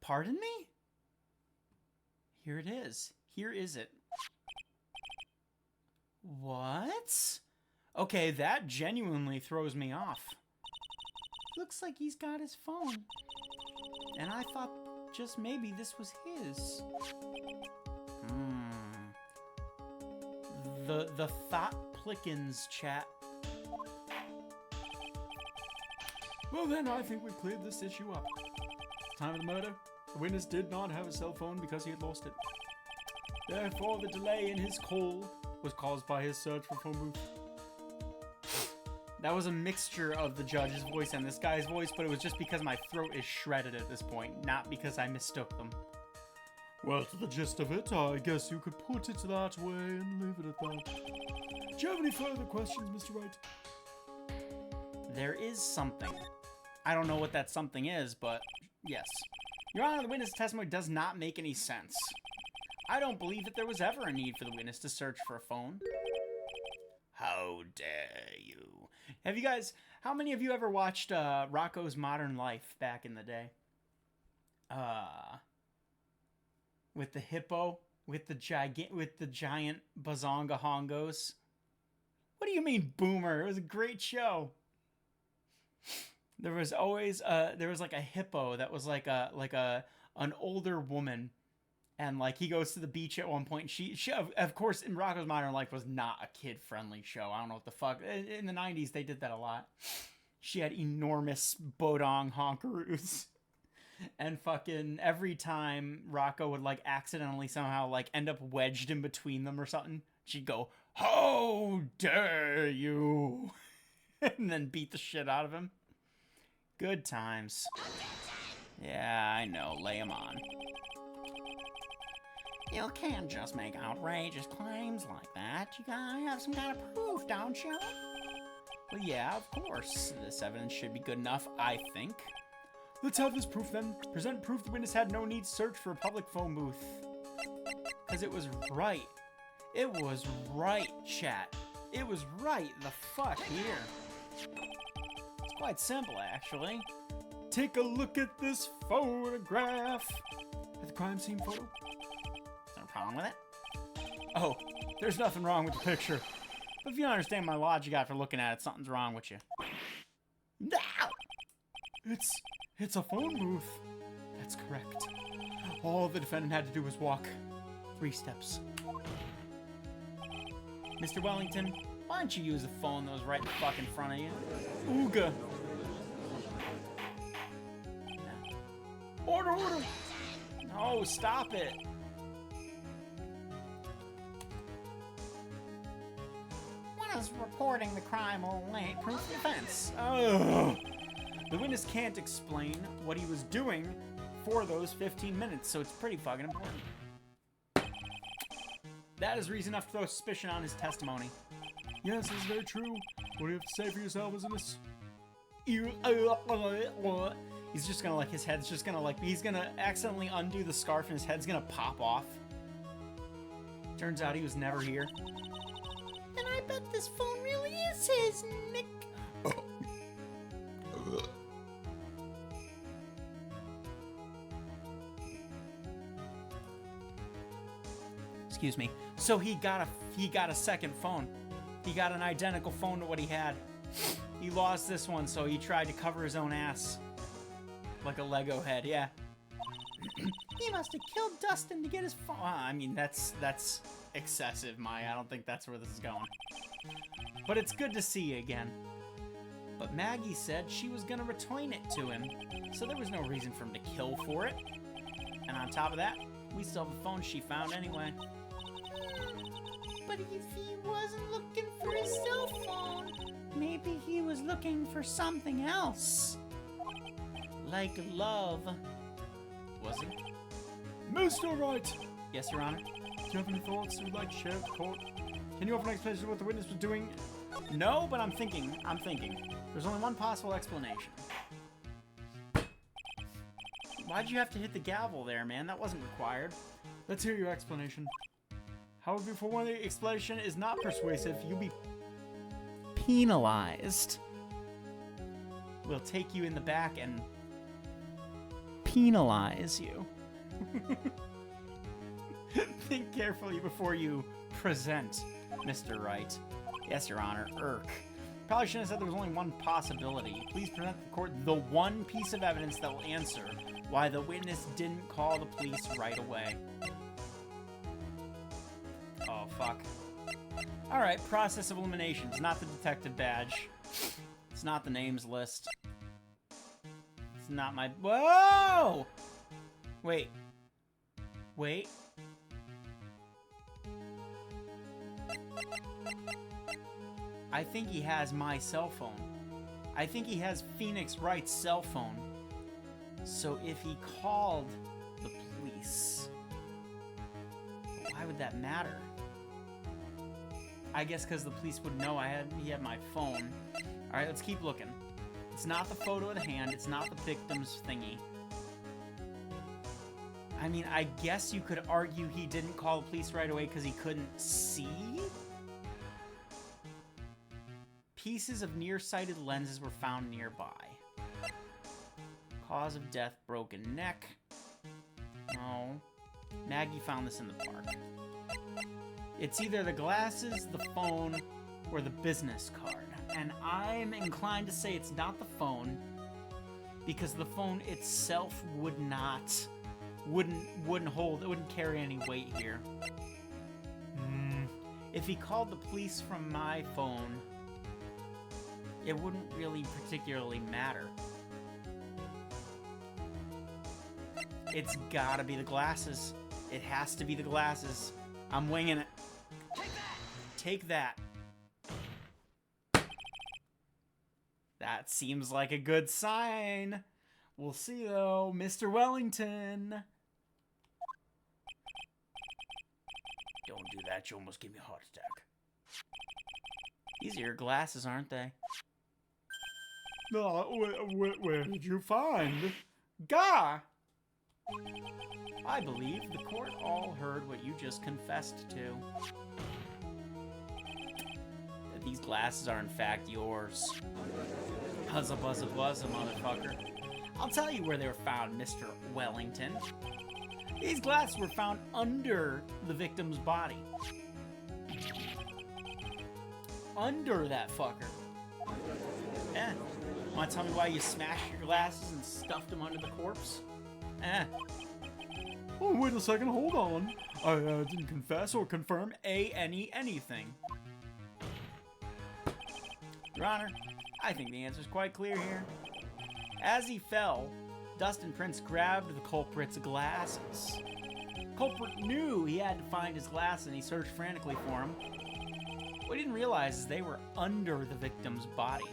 Pardon me? Here it is. Here is it. What? Okay, that genuinely throws me off. Looks like he's got his phone. And I thought just maybe this was his. The thought plickens, chat. Well then, I think we've cleared this issue up. Time of the murder, the witness did not have a cell phone because he had lost it. Therefore, the delay in his call was caused by his search for phone booth. That was a mixture of the judge's voice and this guy's voice, but it was just because my throat is shredded at this point, not because I mistook them. Well, to the gist of it, I guess you could put it that way and leave it at that. Do you have any further questions, Mr. Wright? There is something. I don't know what that something is, but yes. Your Honor, the witness' testimony does not make any sense. I don't believe that there was ever a need for the witness to search for a phone. How dare you? Have you guys, how many of you ever watched Rocko's Modern Life back in the day? With the hippo, with the giant bazonga hongos. What do you mean, boomer? It was a great show. There was always there was like a hippo that was like an older woman, and like he goes to the beach at one point. She of course in Rocko's Modern Life was not a kid-friendly show. I don't know what the fuck. In the 90s they did that a lot. She had enormous bodong honkaroos. And fucking every time Rocko would like accidentally somehow like end up wedged in between them or something, she'd go, "How dare you!" and then beat the shit out of him. Good times. Yeah, I know. Lay him on. You can't just make outrageous claims like that. You gotta have some kind of proof, don't you? Well, yeah, of course. This evidence should be good enough, I think. Let's have this proof then. Present proof the witness had no need to search for a public phone booth. Because it was right. It was right, chat. It was right the fuck here. It's quite simple, actually. Take a look at this photograph. At the crime scene photo. Is there a problem with it? Oh, there's nothing wrong with the picture. But if you don't understand my logic after looking at it, something's wrong with you. It's a phone booth. That's correct. All the defendant had to do was walk 3 steps. Mr. Wellington, why don't you use the phone that was right in the fucking front of you? Ooga. Order, order. No, stop it. One is reporting the crime will lay proof of offense. Oh. The witness can't explain what he was doing for those 15 minutes, so it's pretty fucking important. That is reason enough to throw suspicion on his testimony. Yes, this is very true. What do you have to say for yourself, isn't this? He's just gonna, like, his head's just gonna, like, he's gonna accidentally undo the scarf and his head's gonna pop off. Turns out he was never here. And I bet this phone really is his, Nick. Excuse me. So he got a second phone. He got an identical phone to what he had. He lost this one, so he tried to cover his own ass. Like a Lego head, yeah. He must have killed Dustin to get his phone. I mean, that's excessive, Maya. I don't think that's where this is going. But it's good to see you again. But Maggie said she was gonna return it to him, so there was no reason for him to kill for it. And on top of that, we still have the phone she found anyway. But if he wasn't looking for his cell phone, maybe he was looking for something else. Like love. Was he? Mr. Wright! Yes, Your Honor? Do you have any thoughts you would like to share with the court? Can you offer an explanation of what the witness was doing? No, but I'm thinking. There's only one possible explanation. Why'd you have to hit the gavel there, man? That wasn't required. Let's hear your explanation. However, for one, the explanation is not persuasive, you'll be penalized. We'll take you in the back and penalize you. Think carefully before you present, Mr. Wright. Yes, Your Honor. Probably shouldn't have said there was only one possibility. Please present the court the one piece of evidence that will answer why the witness didn't call the police right away. Oh, fuck. Alright, process of elimination. It's not the detective badge. It's not the names list. It's not my... Whoa! Wait. I think he has my cell phone. I think he has Phoenix Wright's cell phone. So if he called the police, why would that matter? I guess because the police would know he had my phone. All right, let's keep looking. It's not the photo of the hand. It's not the victim's thingy. I mean, I guess you could argue he didn't call the police right away because he couldn't see? Pieces of nearsighted lenses were found nearby. Cause of death, broken neck. No. Maggie found this in the park. It's either the glasses, the phone, or the business card. And I'm inclined to say it's not the phone, because the phone itself wouldn't hold, it wouldn't carry any weight here. If he called the police from my phone, it wouldn't really particularly matter. It's gotta be the glasses. It has to be the glasses. I'm winging it. Take that. That seems like a good sign. We'll see, though. Mr. Wellington. Don't do that. You almost gave me a heart attack. These are your glasses, aren't they? Where did you find? Gah! I believe the court all heard what you just confessed to. That these glasses are in fact yours. Huzza buzza buzza, motherfucker. I'll tell you where they were found, Mr. Wellington. These glasses were found under the victim's body. under that fucker. Eh. Want to tell me why you smashed your glasses and stuffed them under the corpse? Eh. Oh, wait a second, hold on. I didn't confess or confirm anything. Your Honor, I think the answer's quite clear here. As he fell, Dustin Prince grabbed the culprit's glasses. The culprit knew he had to find his glasses and he searched frantically for them. What he didn't realize is they were under the victim's body.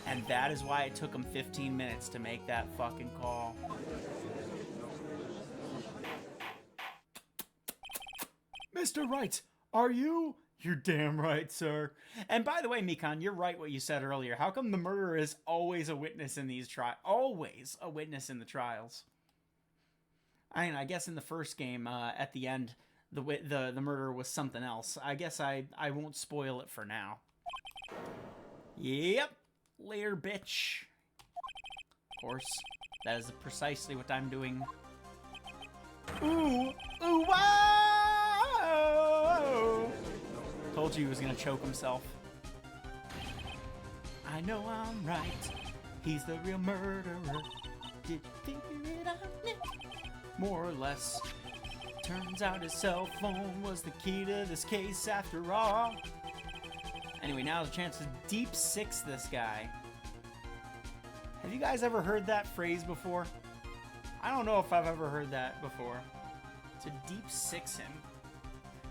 And that is why it took him 15 minutes to make that fucking call. Mr. Wright, are you? You're damn right, sir. And by the way, Mikan, you're right what you said earlier. How come the murderer is always a witness in these trials? Always a witness in the trials. I mean, I guess in the first game, at the end, the murderer was something else. I guess I won't spoil it for now. Yep. Later, bitch. Of course, that is precisely what I'm doing. Ooh! Ooh, whoa! Told you he was gonna choke himself. I know I'm right. He's the real murderer. Did you figure it out, Nick? More or less. Turns out his cell phone was the key to this case after all. Anyway, now's a chance to deep six this guy. Have you guys ever heard that phrase before? I don't know if I've ever heard that before. To deep six him.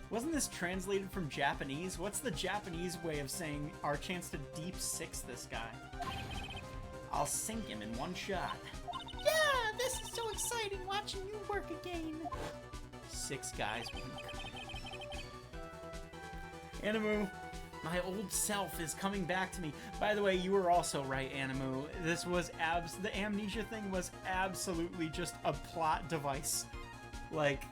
Wasn't this translated from Japanese? What's the Japanese way of saying our chance to deep six this guy? I'll sink him in one shot. Yeah, this is so exciting watching you work again. 6 guys. Animu, my old self is coming back to me. By the way, you were also right, Animu. This was the amnesia thing was absolutely just a plot device. Like,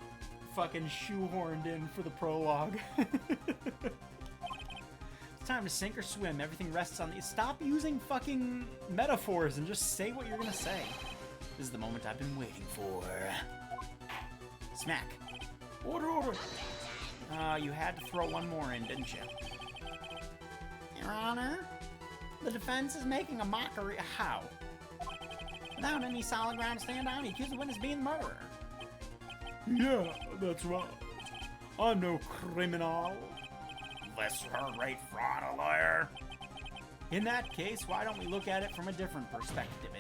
fucking shoehorned in for the prologue. It's time to sink or swim. Everything rests on the... Stop using fucking metaphors and just say what you're gonna say. This is the moment I've been waiting for. Smack. Order, order. You had to throw one more in, didn't you? Your Honor, the defense is making a mockery. How? Without any solid ground to stand on, he accused the witness of being the murderer. Yeah, that's right. I'm no criminal. Unless you're a right fraud, a lawyer. In that case, why don't we look at it from a different perspective?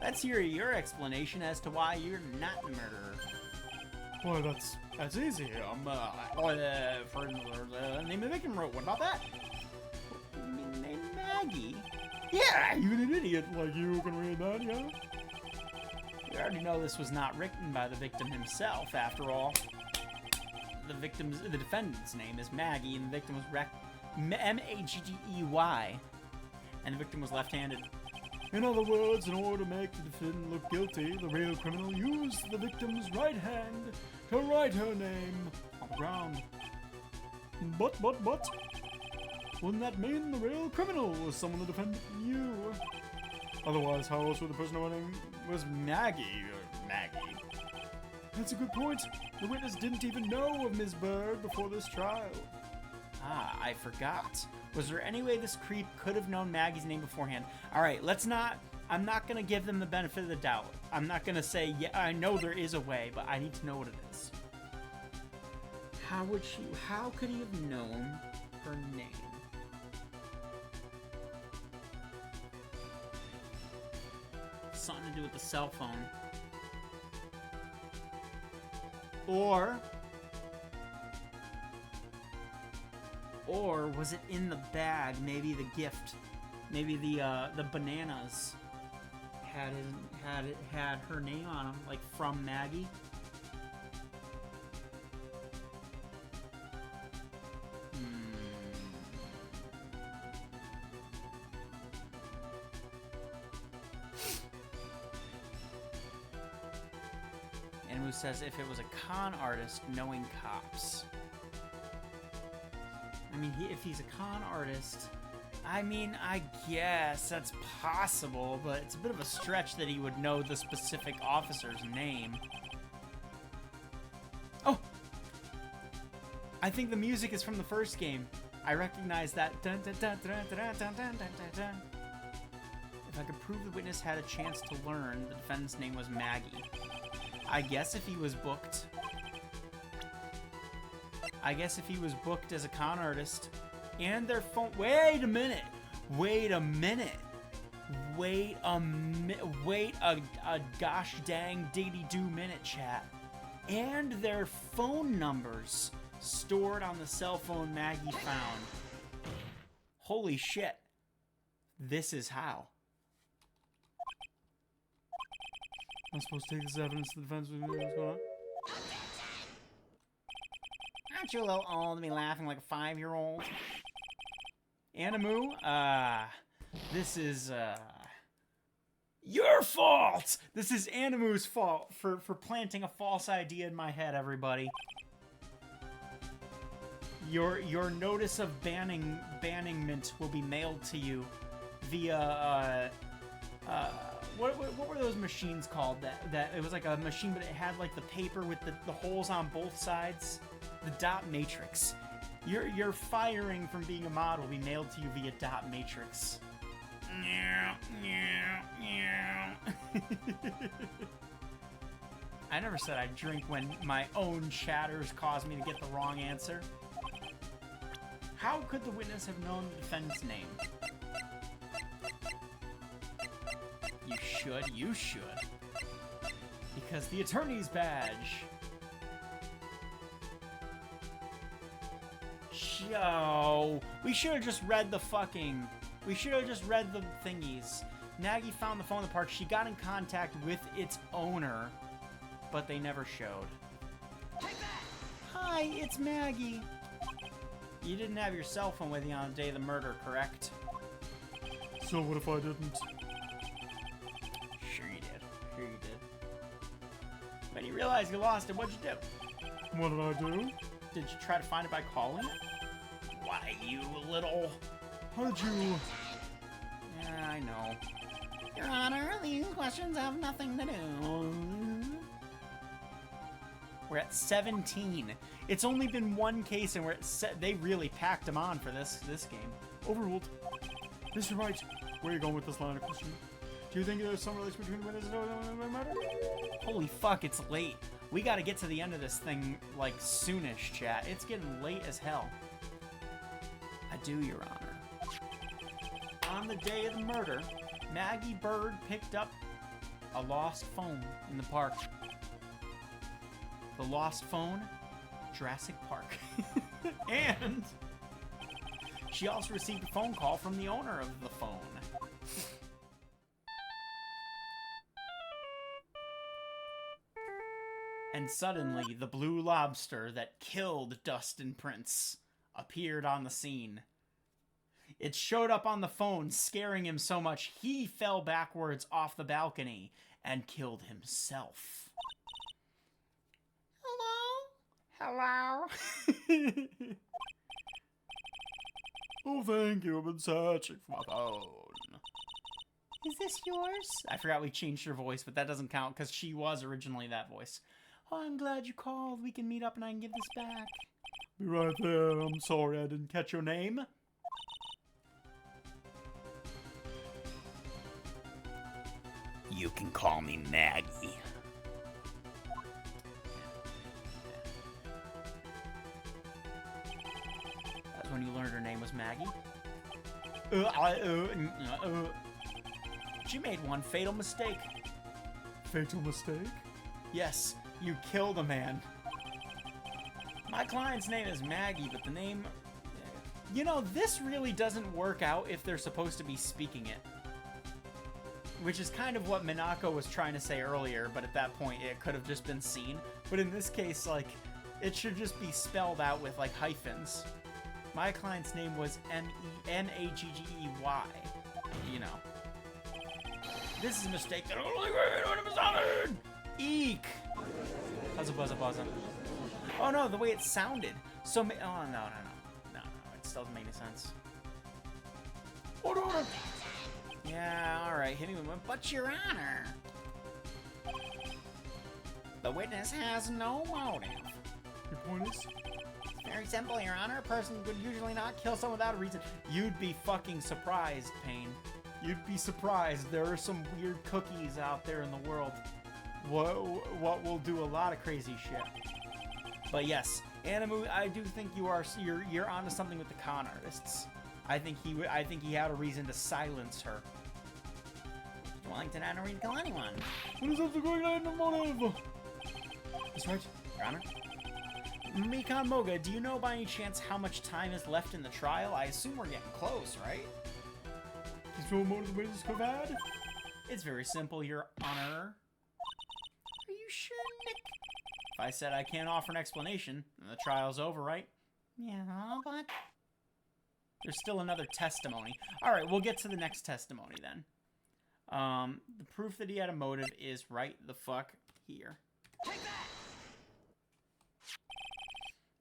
Let's hear your explanation as to why you're not the murderer. Well, that's easy. For the name of the victim wrote. What about that? You mean the name Maggie? Yeah, even an idiot like you can read that, yeah? We already know this was not written by the victim himself. After all, the defendant's name is Maggie, and the victim was M-A-G-G-E-Y, and the victim was left-handed. In other words, in order to make the defendant look guilty, the real criminal used the victim's right hand to write her name on the ground. But, wouldn't that mean the real criminal was someone the defendant knew? Otherwise, how else would the person whose name was Maggie? That's a good point. The witness didn't even know of Ms. Bird before this trial. Ah, I forgot. Was there any way this creep could have known Maggie's name beforehand? Alright, I'm not gonna give them the benefit of the doubt. I'm not gonna say, yeah, I know there is a way, but I need to know what it is. How could he have known her name? Something to do with the cell phone. Or was it in the bag? Maybe the gift, maybe the bananas had her name on them, like from Maggie. And who says if it was a con artist knowing cops? I mean, if he's a con artist, I mean, I guess that's possible, but it's a bit of a stretch that he would know the specific officer's name. Oh! I think the music is from the first game. I recognize that. Dun, dun, dun, dun, dun, dun, dun, dun, dun, dun. If I could prove the witness had a chance to learn, the defendant's name was Maggie. I guess if he was booked. I guess if he was booked as a con artist. And their phone. Wait a minute. Wait a minute. Wait a gosh dang diggity-doo minute, chat. And their phone numbers stored on the cell phone Maggie found. Holy shit. This is how. I'm supposed to take this evidence to the defense. What's going on? Aren't you a little old to be laughing like a 5-year-old? Animu, this is, your fault! This is Animu's fault for planting a false idea in my head, everybody. Your notice of banningment will be mailed to you via, what were those machines called? That it was like a machine, but it had like the paper with the holes on both sides? The dot matrix. Your firing from being a mod will be mailed to you via dot matrix. I never said I'd drink when my own chatters caused me to get the wrong answer. How could the witness have known the defendant's name? You should. Because the attorney's badge. Yo, we should have just read the fucking... We should have just read the thingies. Maggie found the phone in the park. She got in contact with its owner, but they never showed. Hi, it's Maggie. You didn't have your cell phone with you on the day of the murder, correct? So what if I didn't? Sure you did. Sure you did. When you realized you lost it, what'd you do? What did I do? Did you try to find it by calling it? Why, you little... How did you... Yeah, I know. Your Honor, these questions have nothing to do. We're at 17. It's only been one case, and we're at they really packed them on for this game. Overruled. Mr. Wright, where are you going with this line of questioning? Do you think there's some relation between witnesses and the matter? Holy fuck, it's late. We gotta get to the end of this thing, like, soonish, chat. It's getting late as hell. I do, Your Honor. On the day of the murder, Maggie Bird picked up a lost phone in the park. The lost phone, Jurassic Park. And she also received a phone call from the owner of the phone. And suddenly, the blue lobster that killed Dustin Prince appeared on the scene. It showed up on the phone, scaring him so much he fell backwards off the balcony and killed himself. Hello? Hello? Oh, thank you. I've been searching for my phone. Is this yours? I forgot we changed her voice, but that doesn't count because she was originally that voice. Oh, I'm glad you called. We can meet up and I can give this back. Be right there. I'm sorry I didn't catch your name. You can call me Maggie. That's when you learned her name was Maggie? She made one fatal mistake. Fatal mistake? Yes, you killed a man. My client's name is Maggie, but the name... You know, this really doesn't work out if they're supposed to be speaking it. Which is kind of what Minako was trying to say earlier, but at that point it could have just been seen. But in this case, like, it should just be spelled out with, like, hyphens. My client's name was Maggey. You know. This is a mistake that only was honored! Eek! Buzza, buzza, buzza. Oh no, the way it sounded. So, oh, no. It still doesn't make any sense. Order! Yeah, alright, hit me with one. But Your Honor, the witness has no motive. Your point is? Very simple, Your Honor. A person would usually not kill someone without a reason. You'd be fucking surprised, Payne. You'd be surprised. There are some weird cookies out there in the world. What will do a lot of crazy shit. But yes, Animu, I do think you're onto something with the con artists. I think he had a reason to silence her. Wellington had no reason to kill anyone. What is up to going on in the motive? That's right, Your Honor. Mikan Moga, do you know by any chance how much time is left in the trial? I assume we're getting close, right? Is there more the witness could have had? It's very simple, Your Honor. Are you sure, Nick? If I said I can't offer an explanation, then the trial's over, right? Yeah, but... There's still another testimony. Alright, we'll get to the next testimony then. The proof that he had a motive is right the fuck here. Take that!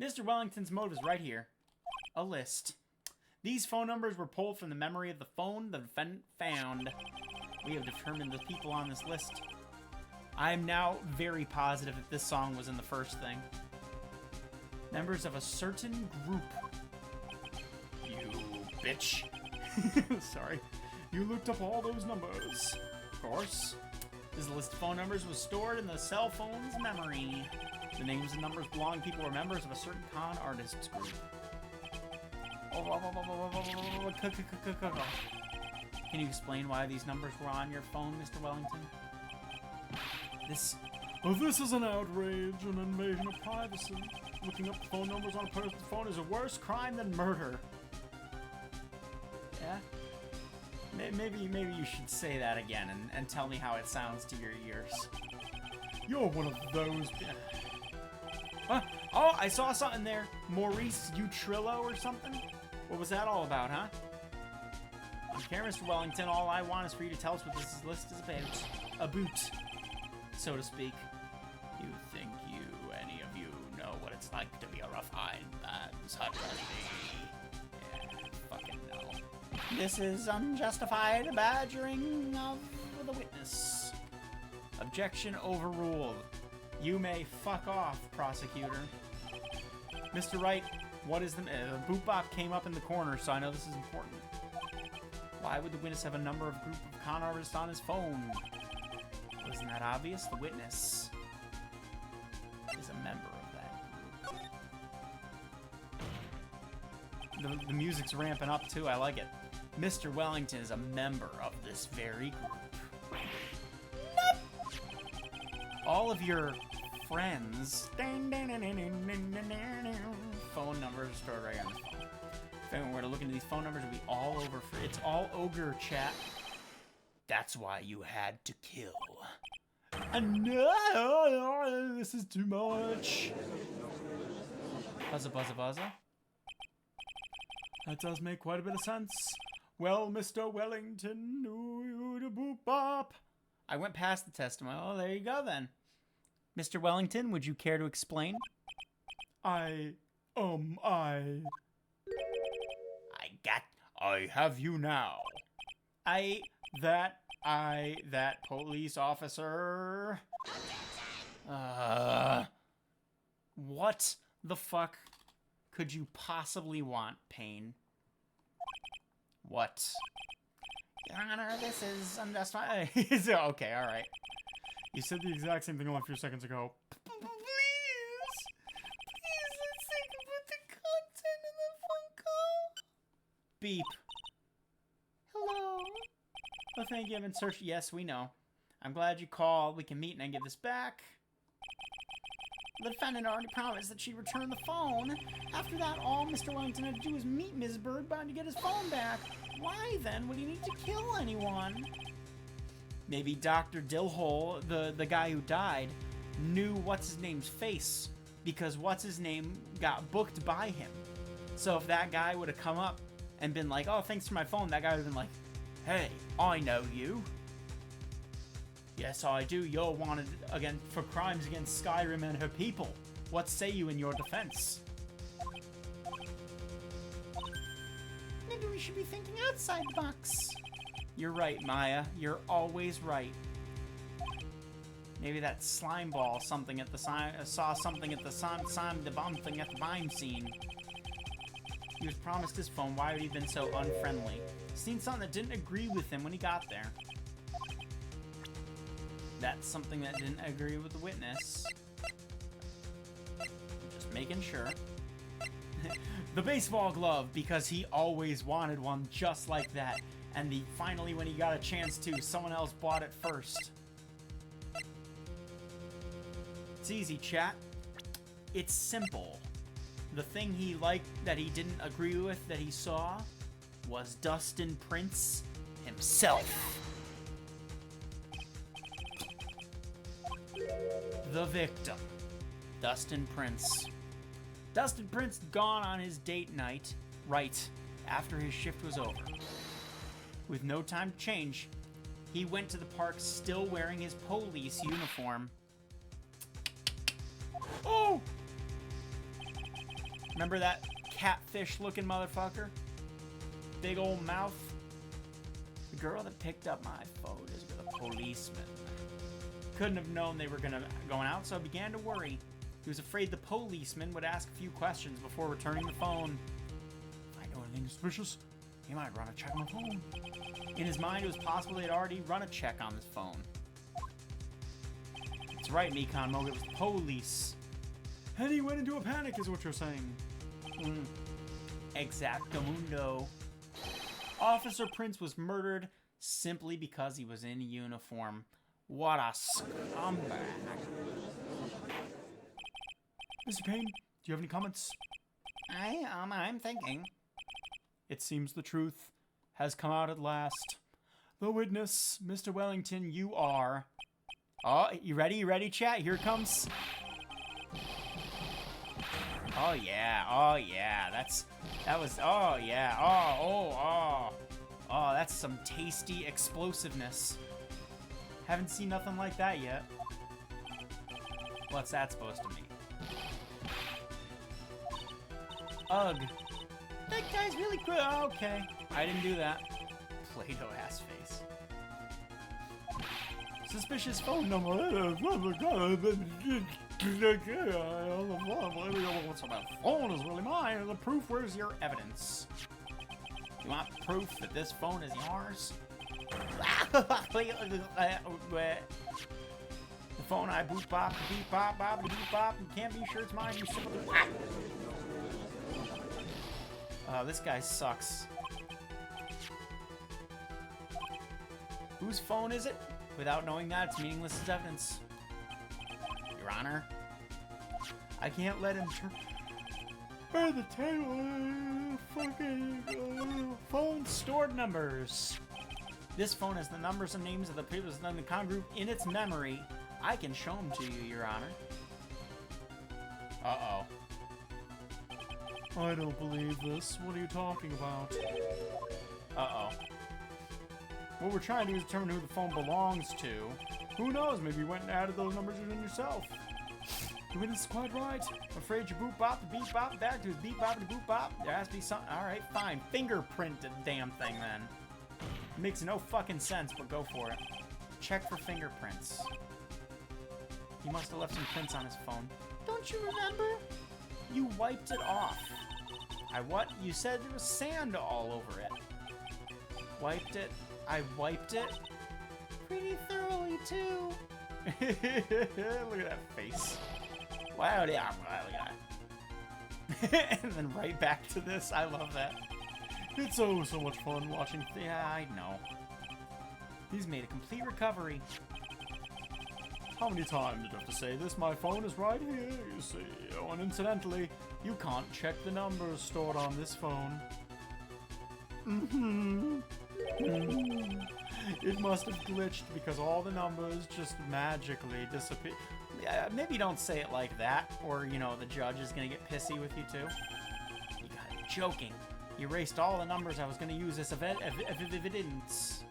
Mr. Wellington's motive is right here. A list. These phone numbers were pulled from the memory of the phone the defendant found. We have determined the people on this list. I am now very positive that this song was in the first thing. Members of a certain group. You bitch. Sorry. You looked up all those numbers. Of course. This list of phone numbers was stored in the cell phone's memory. The names and numbers belonging to people were members of a certain con artists group. Can you explain why these numbers were on your phone, Mr. Wellington? This is an outrage, an invasion of privacy. Looking up phone numbers on a person's phone is a worse crime than murder. Yeah? Maybe you should say that again and tell me how it sounds to your ears. You're one of those... Oh, I saw something there. Maurice Utrillo or something? What was that all about, huh? I don't care, Mr. Wellington. All I want is for you to tell us what this list is about. A boot, so to speak. You think any of you know what it's like to be a rough-eyed man such as me? Yeah, fucking no. This is unjustified badgering of the witness. Objection overruled. You may fuck off, prosecutor. Mr. Wright, what is the boot bop came up in the corner, so I know this is important. Why would the witness have a number of group of con artists on his phone? Wasn't that obvious? The witness is a member of that group. The music's ramping up too, I like it. Mr. Wellington is a member of this very group. All of your friends phone numbers are stored right on the phone. If anyone were to look into these phone numbers, it would be all over. It's all ogre chat. That's why you had to kill. No, this is too much. Buzza, buzza, buzza. That does make quite a bit of sense. Well, Mr. Wellington, boop bop. I went past the testimony. Oh, there you go then. Mr. Wellington, would you care to explain? I have you now. That police officer. What the fuck could you possibly want, Payne? What? Your Honor, this is unjustified. Okay, alright. You said the exact same thing only a few seconds ago. Please, let's think about the content of the phone call. Beep. Hello. Oh, thank you. I've been searching. Yes, we know. I'm glad you called. We can meet and I give this back. The defendant already promised that she'd return the phone. After that, all Mr. Wellington had to do was meet Ms. Birdbine to get his phone back. Why, then, would he need to kill anyone? Maybe Dr. Dillhole, the guy who died, knew what's-his-name's face because what's-his-name got booked by him. So if that guy would have come up and been like, oh, thanks for my phone, that guy would have been like, hey, I know you. Yes, I do. You're wanted again for crimes against Skyrim and her people. What say you in your defense? Maybe we should be thinking outside the box. You're right, Maya. You're always right. Maybe that slime ball something at the saw something at the the bomb thing at the mime scene. He was promised his phone. Why had he been so unfriendly? Seen something that didn't agree with him when he got there. That's something that didn't agree with the witness. Just making sure. The baseball glove, because he always wanted one just like that. And finally, when he got a chance to, someone else bought it first. It's easy, chat. It's simple. The thing he liked that he didn't agree with that he saw was Dustin Prince himself. The victim, Dustin Prince. Dustin Prince gone on his date night right after his shift was over. With no time to change, he went to the park still wearing his police uniform. Oh! Remember that catfish-looking motherfucker? Big old mouth? The girl that picked up my photos with a policeman. Couldn't have known they were going out, so I began to worry. He was afraid the policeman would ask a few questions before returning the phone. If I know anything suspicious, he might run a check on the phone. In his mind, it was possible they'd already run a check on his phone. That's right, Mekon Moga, it was the police. And he went into a panic, is what you're saying. Exactamundo. Officer Prince was murdered simply because he was in uniform. What a scumbag. Mr. Payne, do you have any comments? I'm thinking. It seems the truth has come out at last. The witness, Mr. Wellington, you are... Oh, you ready? You ready, chat? Here it comes. Oh, yeah. Oh, yeah. Oh, yeah. Oh, that's some tasty explosiveness. Haven't seen nothing like that yet. What's that supposed to mean? Ugh. That guy's really good. Oh, okay. I didn't do that. Play-Doh ass face. Suspicious phone number. What's about phone is really mine. The proof, where's your evidence? You want proof that this phone is yours? The phone I boop bop, beep bop, bop, beep bop. You can't be sure it's mine. You simple. This guy sucks. Whose phone is it? Without knowing that, it's meaningless as evidence. Your Honor, I can't let him turn the table. Fucking phone stored numbers. This phone has the numbers and names of the people in the con group in its memory. I can show them to you, Your Honor. Uh-oh. I don't believe this. What are you talking about? Uh-oh. What we're trying to do is determine who the phone belongs to. Who knows? Maybe you went and added those numbers in yourself. The witness is quite right. I'm afraid you boop bop the beep bop back to his beep bop the boop bop. There has to be something. Alright, fine. Fingerprint the damn thing then. It makes no fucking sense, but go for it. Check for fingerprints. He must have left some prints on his phone. Don't you remember? You wiped it off. What? You said there was sand all over it. Wiped it? I wiped it? Pretty thoroughly, too. Look at that face. Wow, yeah, look at that. And then right back to this. I love that. It's so much fun watching. Yeah, I know. He's made a complete recovery. How many times did you have to say this? My phone is right here, you see. Oh, and incidentally, you can't check the numbers stored on this phone. It must have glitched because all the numbers just magically disappear. Maybe don't say it like that, or, you know, the judge is gonna get pissy with you too. You gotta be joking. You erased all the numbers I was gonna use as evidence.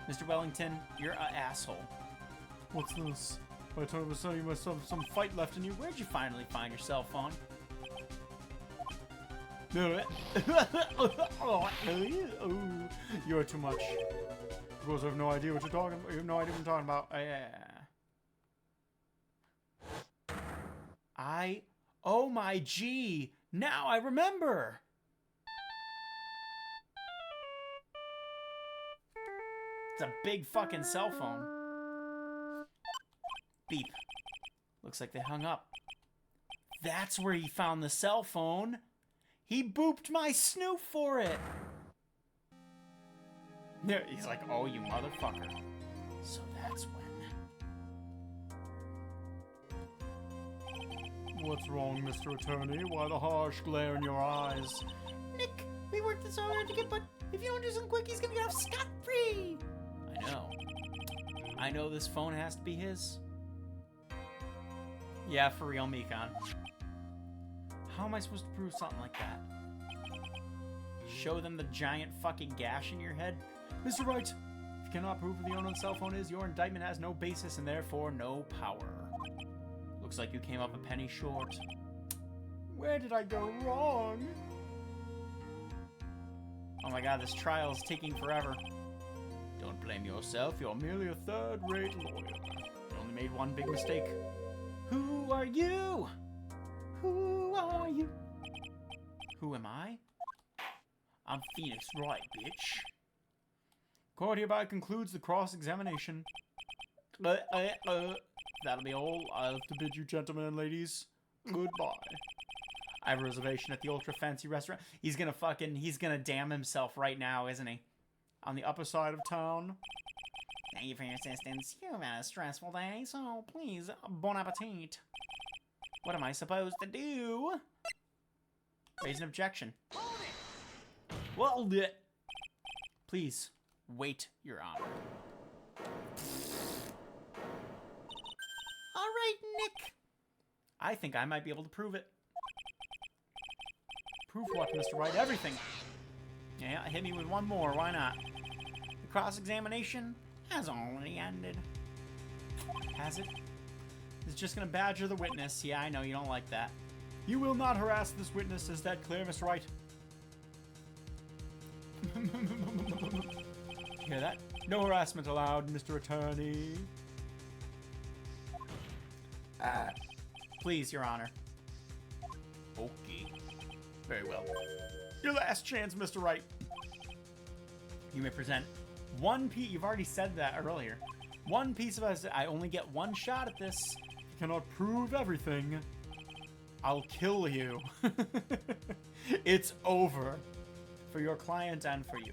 Mr. Wellington, you're an asshole. What's this? I told you you must have some fight left in you. Where'd you finally find your cell phone? You're too much. Of course, I have no idea what you're talking about. You have no idea what I'm talking about. Yeah. Oh my G! Now I remember! It's a big fucking cell phone. Beep. Looks like they hung up. That's where he found the cell phone. He booped my Snoop for it. He's like, oh, you motherfucker. So that's when. What's wrong, Mr. Attorney? Why the harsh glare in your eyes? Nick, we worked this hard to get, but if you don't do something quick, he's gonna get off scot-free. I know. I know this phone has to be his. Yeah, for real, Mikon. How am I supposed to prove something like that? Show them the giant fucking gash in your head? Mr. Wright, if you cannot prove who the owner of the cell phone is, your indictment has no basis and therefore no power. Looks like you came up a penny short. Where did I go wrong? Oh my god, this trial is taking forever. Don't blame yourself, you're merely a third-rate lawyer. You only made one big mistake. Who are you? Who are you? Who am I? I'm Phoenix Wright, bitch. Court hereby concludes the cross-examination. That'll be all. I'll have to bid you gentlemen and ladies goodbye. I have a reservation at the ultra-fancy restaurant. He's gonna damn himself right now, isn't he? On the upper side of town. Thank you for your assistance. You've had a stressful day, so please, bon appetit. What am I supposed to do? Raise an objection. Well, please, wait, Your Honor. All right, Nick. I think I might be able to prove it. Prove what, Mr. Wright? Everything. Yeah, hit me with one more. Why not? The cross-examination has already ended. Has it? It's just gonna badger the witness. Yeah, I know you don't like that. You will not harass this witness. Is that clear, Mr. Wright? Hear that? No harassment allowed, Mr. Attorney. Please, Your Honor. Okay. Very well. Your last chance, Mr. Wright. You may present one piece. You've already said that earlier. One piece of evidence. I only get one shot at this. You cannot prove everything. I'll kill you. It's over. For your client and for you.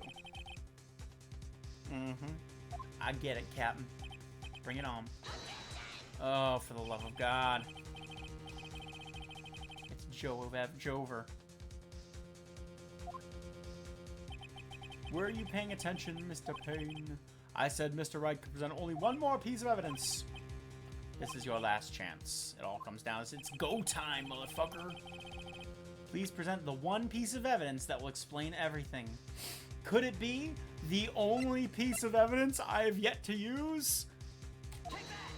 I get it, Captain. Bring it on. Oh, for the love of God. It's Jover. Were you paying attention, Mr. Payne? I said Mr. Wright could present only one more piece of evidence. This is your last chance. It all comes down to it's go time, motherfucker. Please present the one piece of evidence that will explain everything. Could it be the only piece of evidence I have yet to use?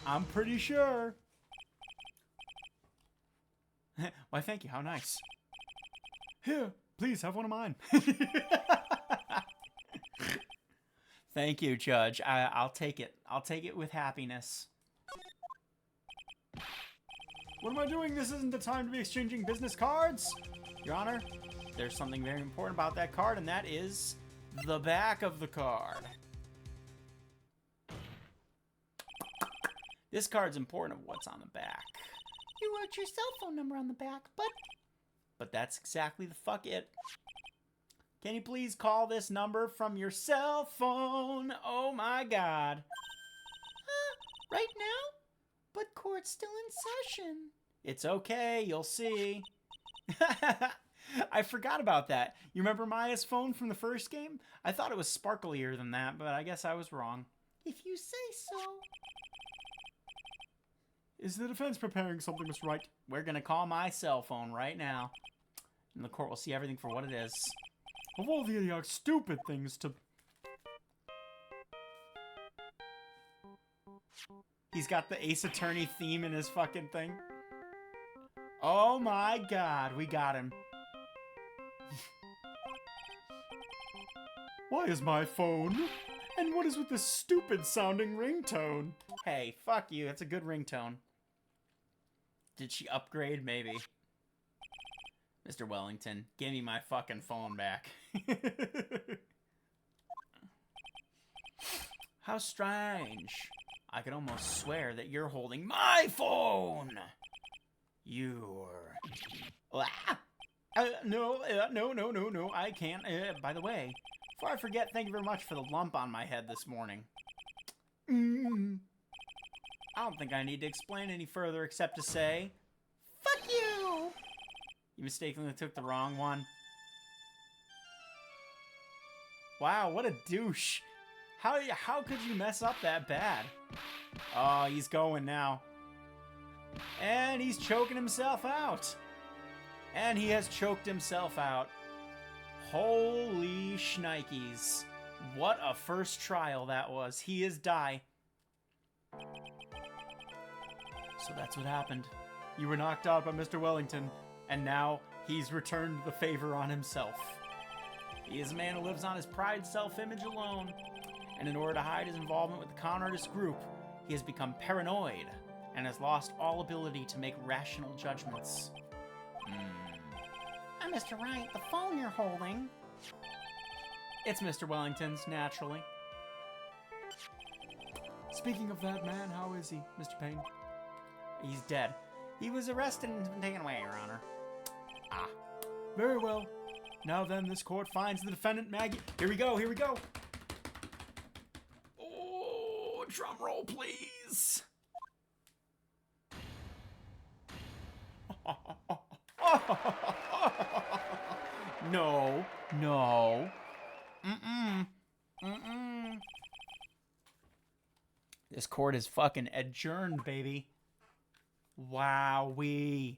I'm pretty sure. Why, thank you. How nice. Here, please have one of mine. Thank you, Judge. I'll take it. I'll take it with happiness. What am I doing? This isn't the time to be exchanging business cards. Your Honor, there's something very important about that card, and that is the back of the card. This card's important of what's on the back. You wrote your cell phone number on the back, but that's exactly the fuck it. Can you please call this number from your cell phone? Oh my God. Right now? But court's still in session. It's okay, you'll see. I forgot about that. You remember Maya's phone from the first game? I thought it was sparklier than that, but I guess I was wrong. If you say so. Is the defense preparing something, Mr. Wright? We're gonna call my cell phone right now. And the court will see everything for what it is. Of all the idiotic, stupid things to... He's got the Ace Attorney theme in his fucking thing. Oh my God, we got him. Why is my phone? And what is with this stupid sounding ringtone? Hey, fuck you, that's a good ringtone. Did she upgrade? Maybe. Mr. Wellington, give me my fucking phone back. How strange. I could almost swear that you're holding my phone. You're... No, I can't. By the way, before I forget, thank you very much for the lump on my head this morning. I don't think I need to explain any further except to say, fuck you! You mistakenly took the wrong one. Wow, what a douche. How could you mess up that bad? Oh, he's going now. And he's choking himself out. And he has choked himself out. Holy shnikes. What a first trial that was. He is die. So that's what happened. You were knocked out by Mr. Wellington, and now he's returned the favor on himself. He is a man who lives on his pride self-image alone, and in order to hide his involvement with the con artist group, he has become paranoid and has lost all ability to make rational judgments. Mr. Wright, the phone you're holding. It's Mr. Wellington's, naturally. Speaking of that man, how is he, Mr. Payne? He's dead. He was arrested and been taken away, Your Honor. Ah. Very well. Now then, this court finds the defendant, Maggie. Here we go, here we go. Oh, drum roll, please. No. This court is fucking adjourned, baby. Wowie.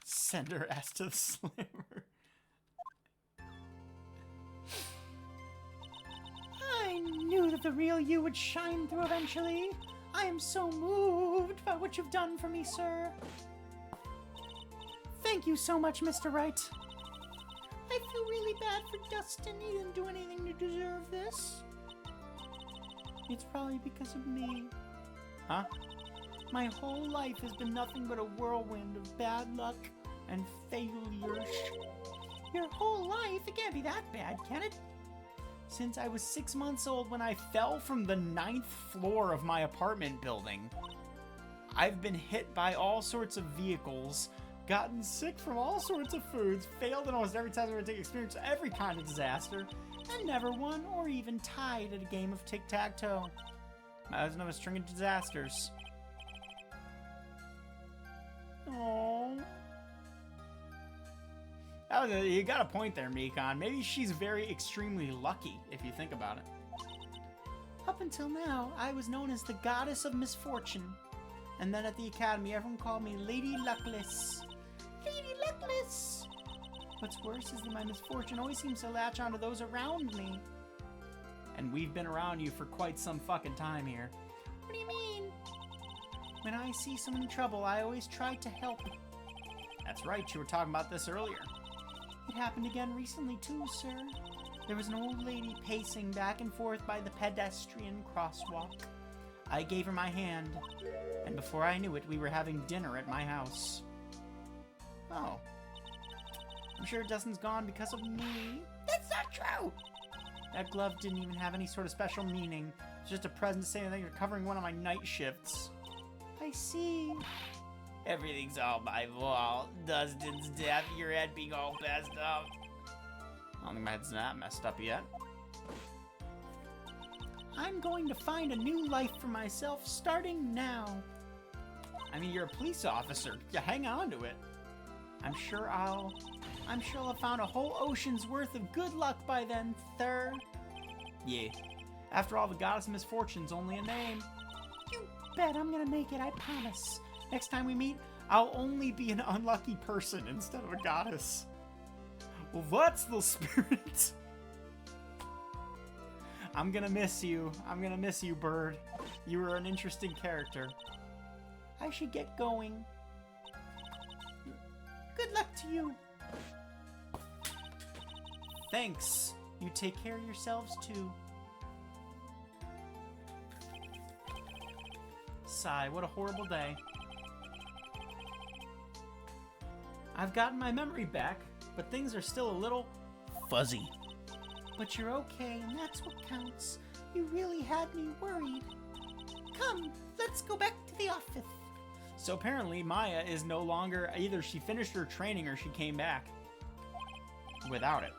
Send her ass to the slammer. I knew that the real you would shine through eventually. I am so moved by what you've done for me, sir. Thank you so much, Mr. Wright. I feel really bad for Dustin. He didn't do anything to deserve this. It's probably because of me. Huh? My whole life has been nothing but a whirlwind of bad luck and failures. Your whole life? It can't be that bad, can it? Since I was 6 months old when I fell from the 9th floor of my apartment building, I've been hit by all sorts of vehicles, gotten sick from all sorts of foods, failed in almost every test I've experienced every kind of disaster, and never won or even tied at a game of tic-tac-toe. I was another string of disasters. Aww. You got a point there, Mikon. Maybe she's very extremely lucky, if you think about it. Up until now, I was known as the Goddess of Misfortune. And then at the Academy, everyone called me Lady Luckless. Lady Luckless! What's worse is that my misfortune always seems to latch onto those around me. And we've been around you for quite some fucking time here. What do you mean? When I see someone in trouble, I always try to help. That's right, you were talking about this earlier. It happened again recently too, sir. There was an old lady pacing back and forth by the pedestrian crosswalk. I gave her my hand, and before I knew it, we were having dinner at my house. Oh. I'm sure Dustin's gone because of me. That's not true! That glove didn't even have any sort of special meaning. It's just a present to say that you're covering one of my night shifts. I see. Everything's all my fault. Dustin's death, your head being all messed up. I don't think my head's not messed up yet. I'm going to find a new life for myself starting now. I mean, you're a police officer. You hang on to it. I'm sure I'll have found a whole ocean's worth of good luck by then, sir. Yeah. After all, the Goddess of Misfortune's only a name. You bet I'm gonna make it, I promise. Next time we meet, I'll only be an unlucky person instead of a goddess. Well, that's the spirit. I'm gonna miss you. I'm gonna miss you, Bird. You were an interesting character. I should get going. Good luck to you. Thanks. You take care of yourselves, too. Sigh, what a horrible day. I've gotten my memory back, but things are still a little fuzzy. But you're okay, and that's what counts. You really had me worried. Come, let's go back to the office. So apparently Maya is no longer, either she finished her training or she came back without it.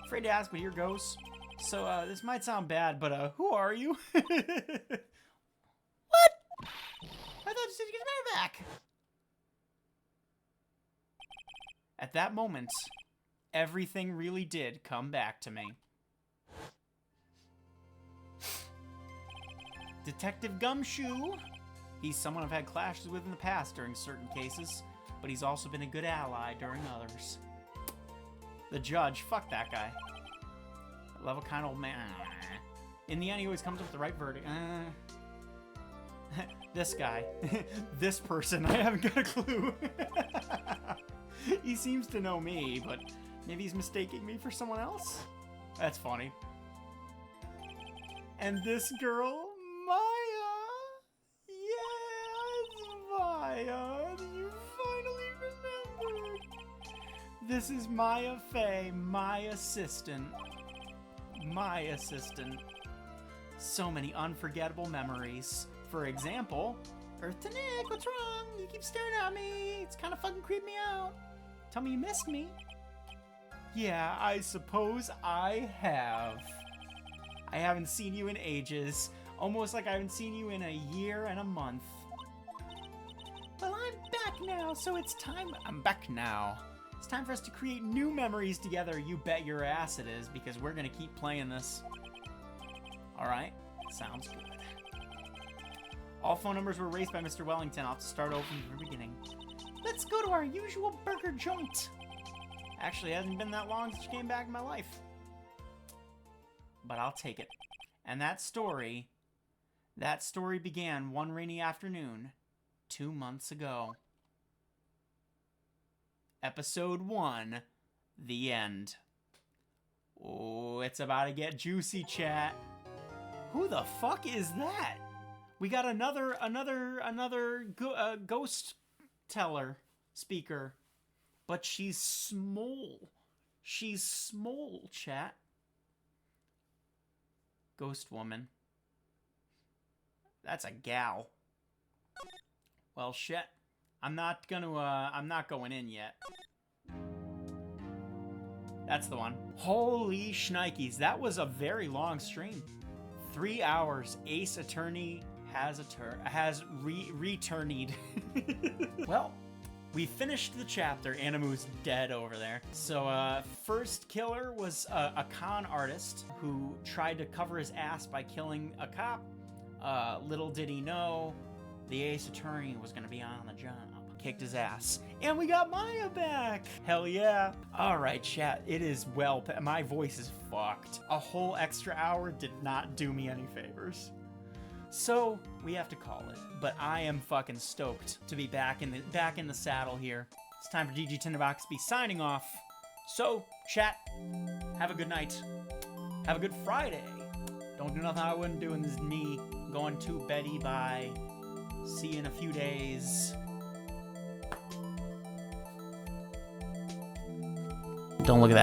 Afraid to ask, but here goes. So this might sound bad, but who are you? What? I thought you said you get your back. At that moment, everything really did come back to me. Detective Gumshoe. He's someone I've had clashes with in the past during certain cases, but he's also been a good ally during others. The judge, fuck that guy. Level kind old man. In the end, he always comes up with the right verdict. This guy. This person, I haven't got a clue. He seems to know me, but maybe he's mistaking me for someone else? That's funny. And this girl, Maya. Yes, Maya. You finally remembered. This is Maya Fey, my assistant. My assistant. So many unforgettable memories. For example, Earth to Nick, what's wrong? You keep staring at me. It's kind of fucking creeping me out. Tell me you missed me. Yeah, I suppose I have. I haven't seen you in ages. Almost like I haven't seen you in a year and a month. Well, I'm back now, so it's time. I'm back now. It's time for us to create new memories together. You bet your ass it is, because we're gonna keep playing this. Alright, sounds good. All phone numbers were erased by Mr. Wellington. I'll have to start over from the beginning. Let's go to our usual burger joint. Actually, it hasn't been that long since you came back in my life. But I'll take it. And that story began one rainy afternoon 2 months ago. Episode 1, the end. Oh, it's about to get juicy, chat. Who the fuck is that? We got another ghost teller speaker, but she's small. She's small, chat. Ghost woman. That's a gal. Well, shit. I'm not going in yet. That's the one. Holy shnikes, that was a very long stream. 3 hours. Ace Attorney has returned. Well, we finished the chapter. Animu's dead over there. So, first killer was a con artist who tried to cover his ass by killing a cop. Little did he know, the Ace Attorney was gonna be on the job. Kicked his ass. And we got Maya back! Hell yeah. Alright, chat, it is well... My voice is fucked. A whole extra hour did not do me any favors. So, we have to call it. But I am fucking stoked to be back in the saddle here. It's time for DG Tinderbox to be signing off. So, chat, have a good night. Have a good Friday. Don't do nothing I wouldn't do, and this is me going to Betty. Bye. See you in a few days. Don't look at that.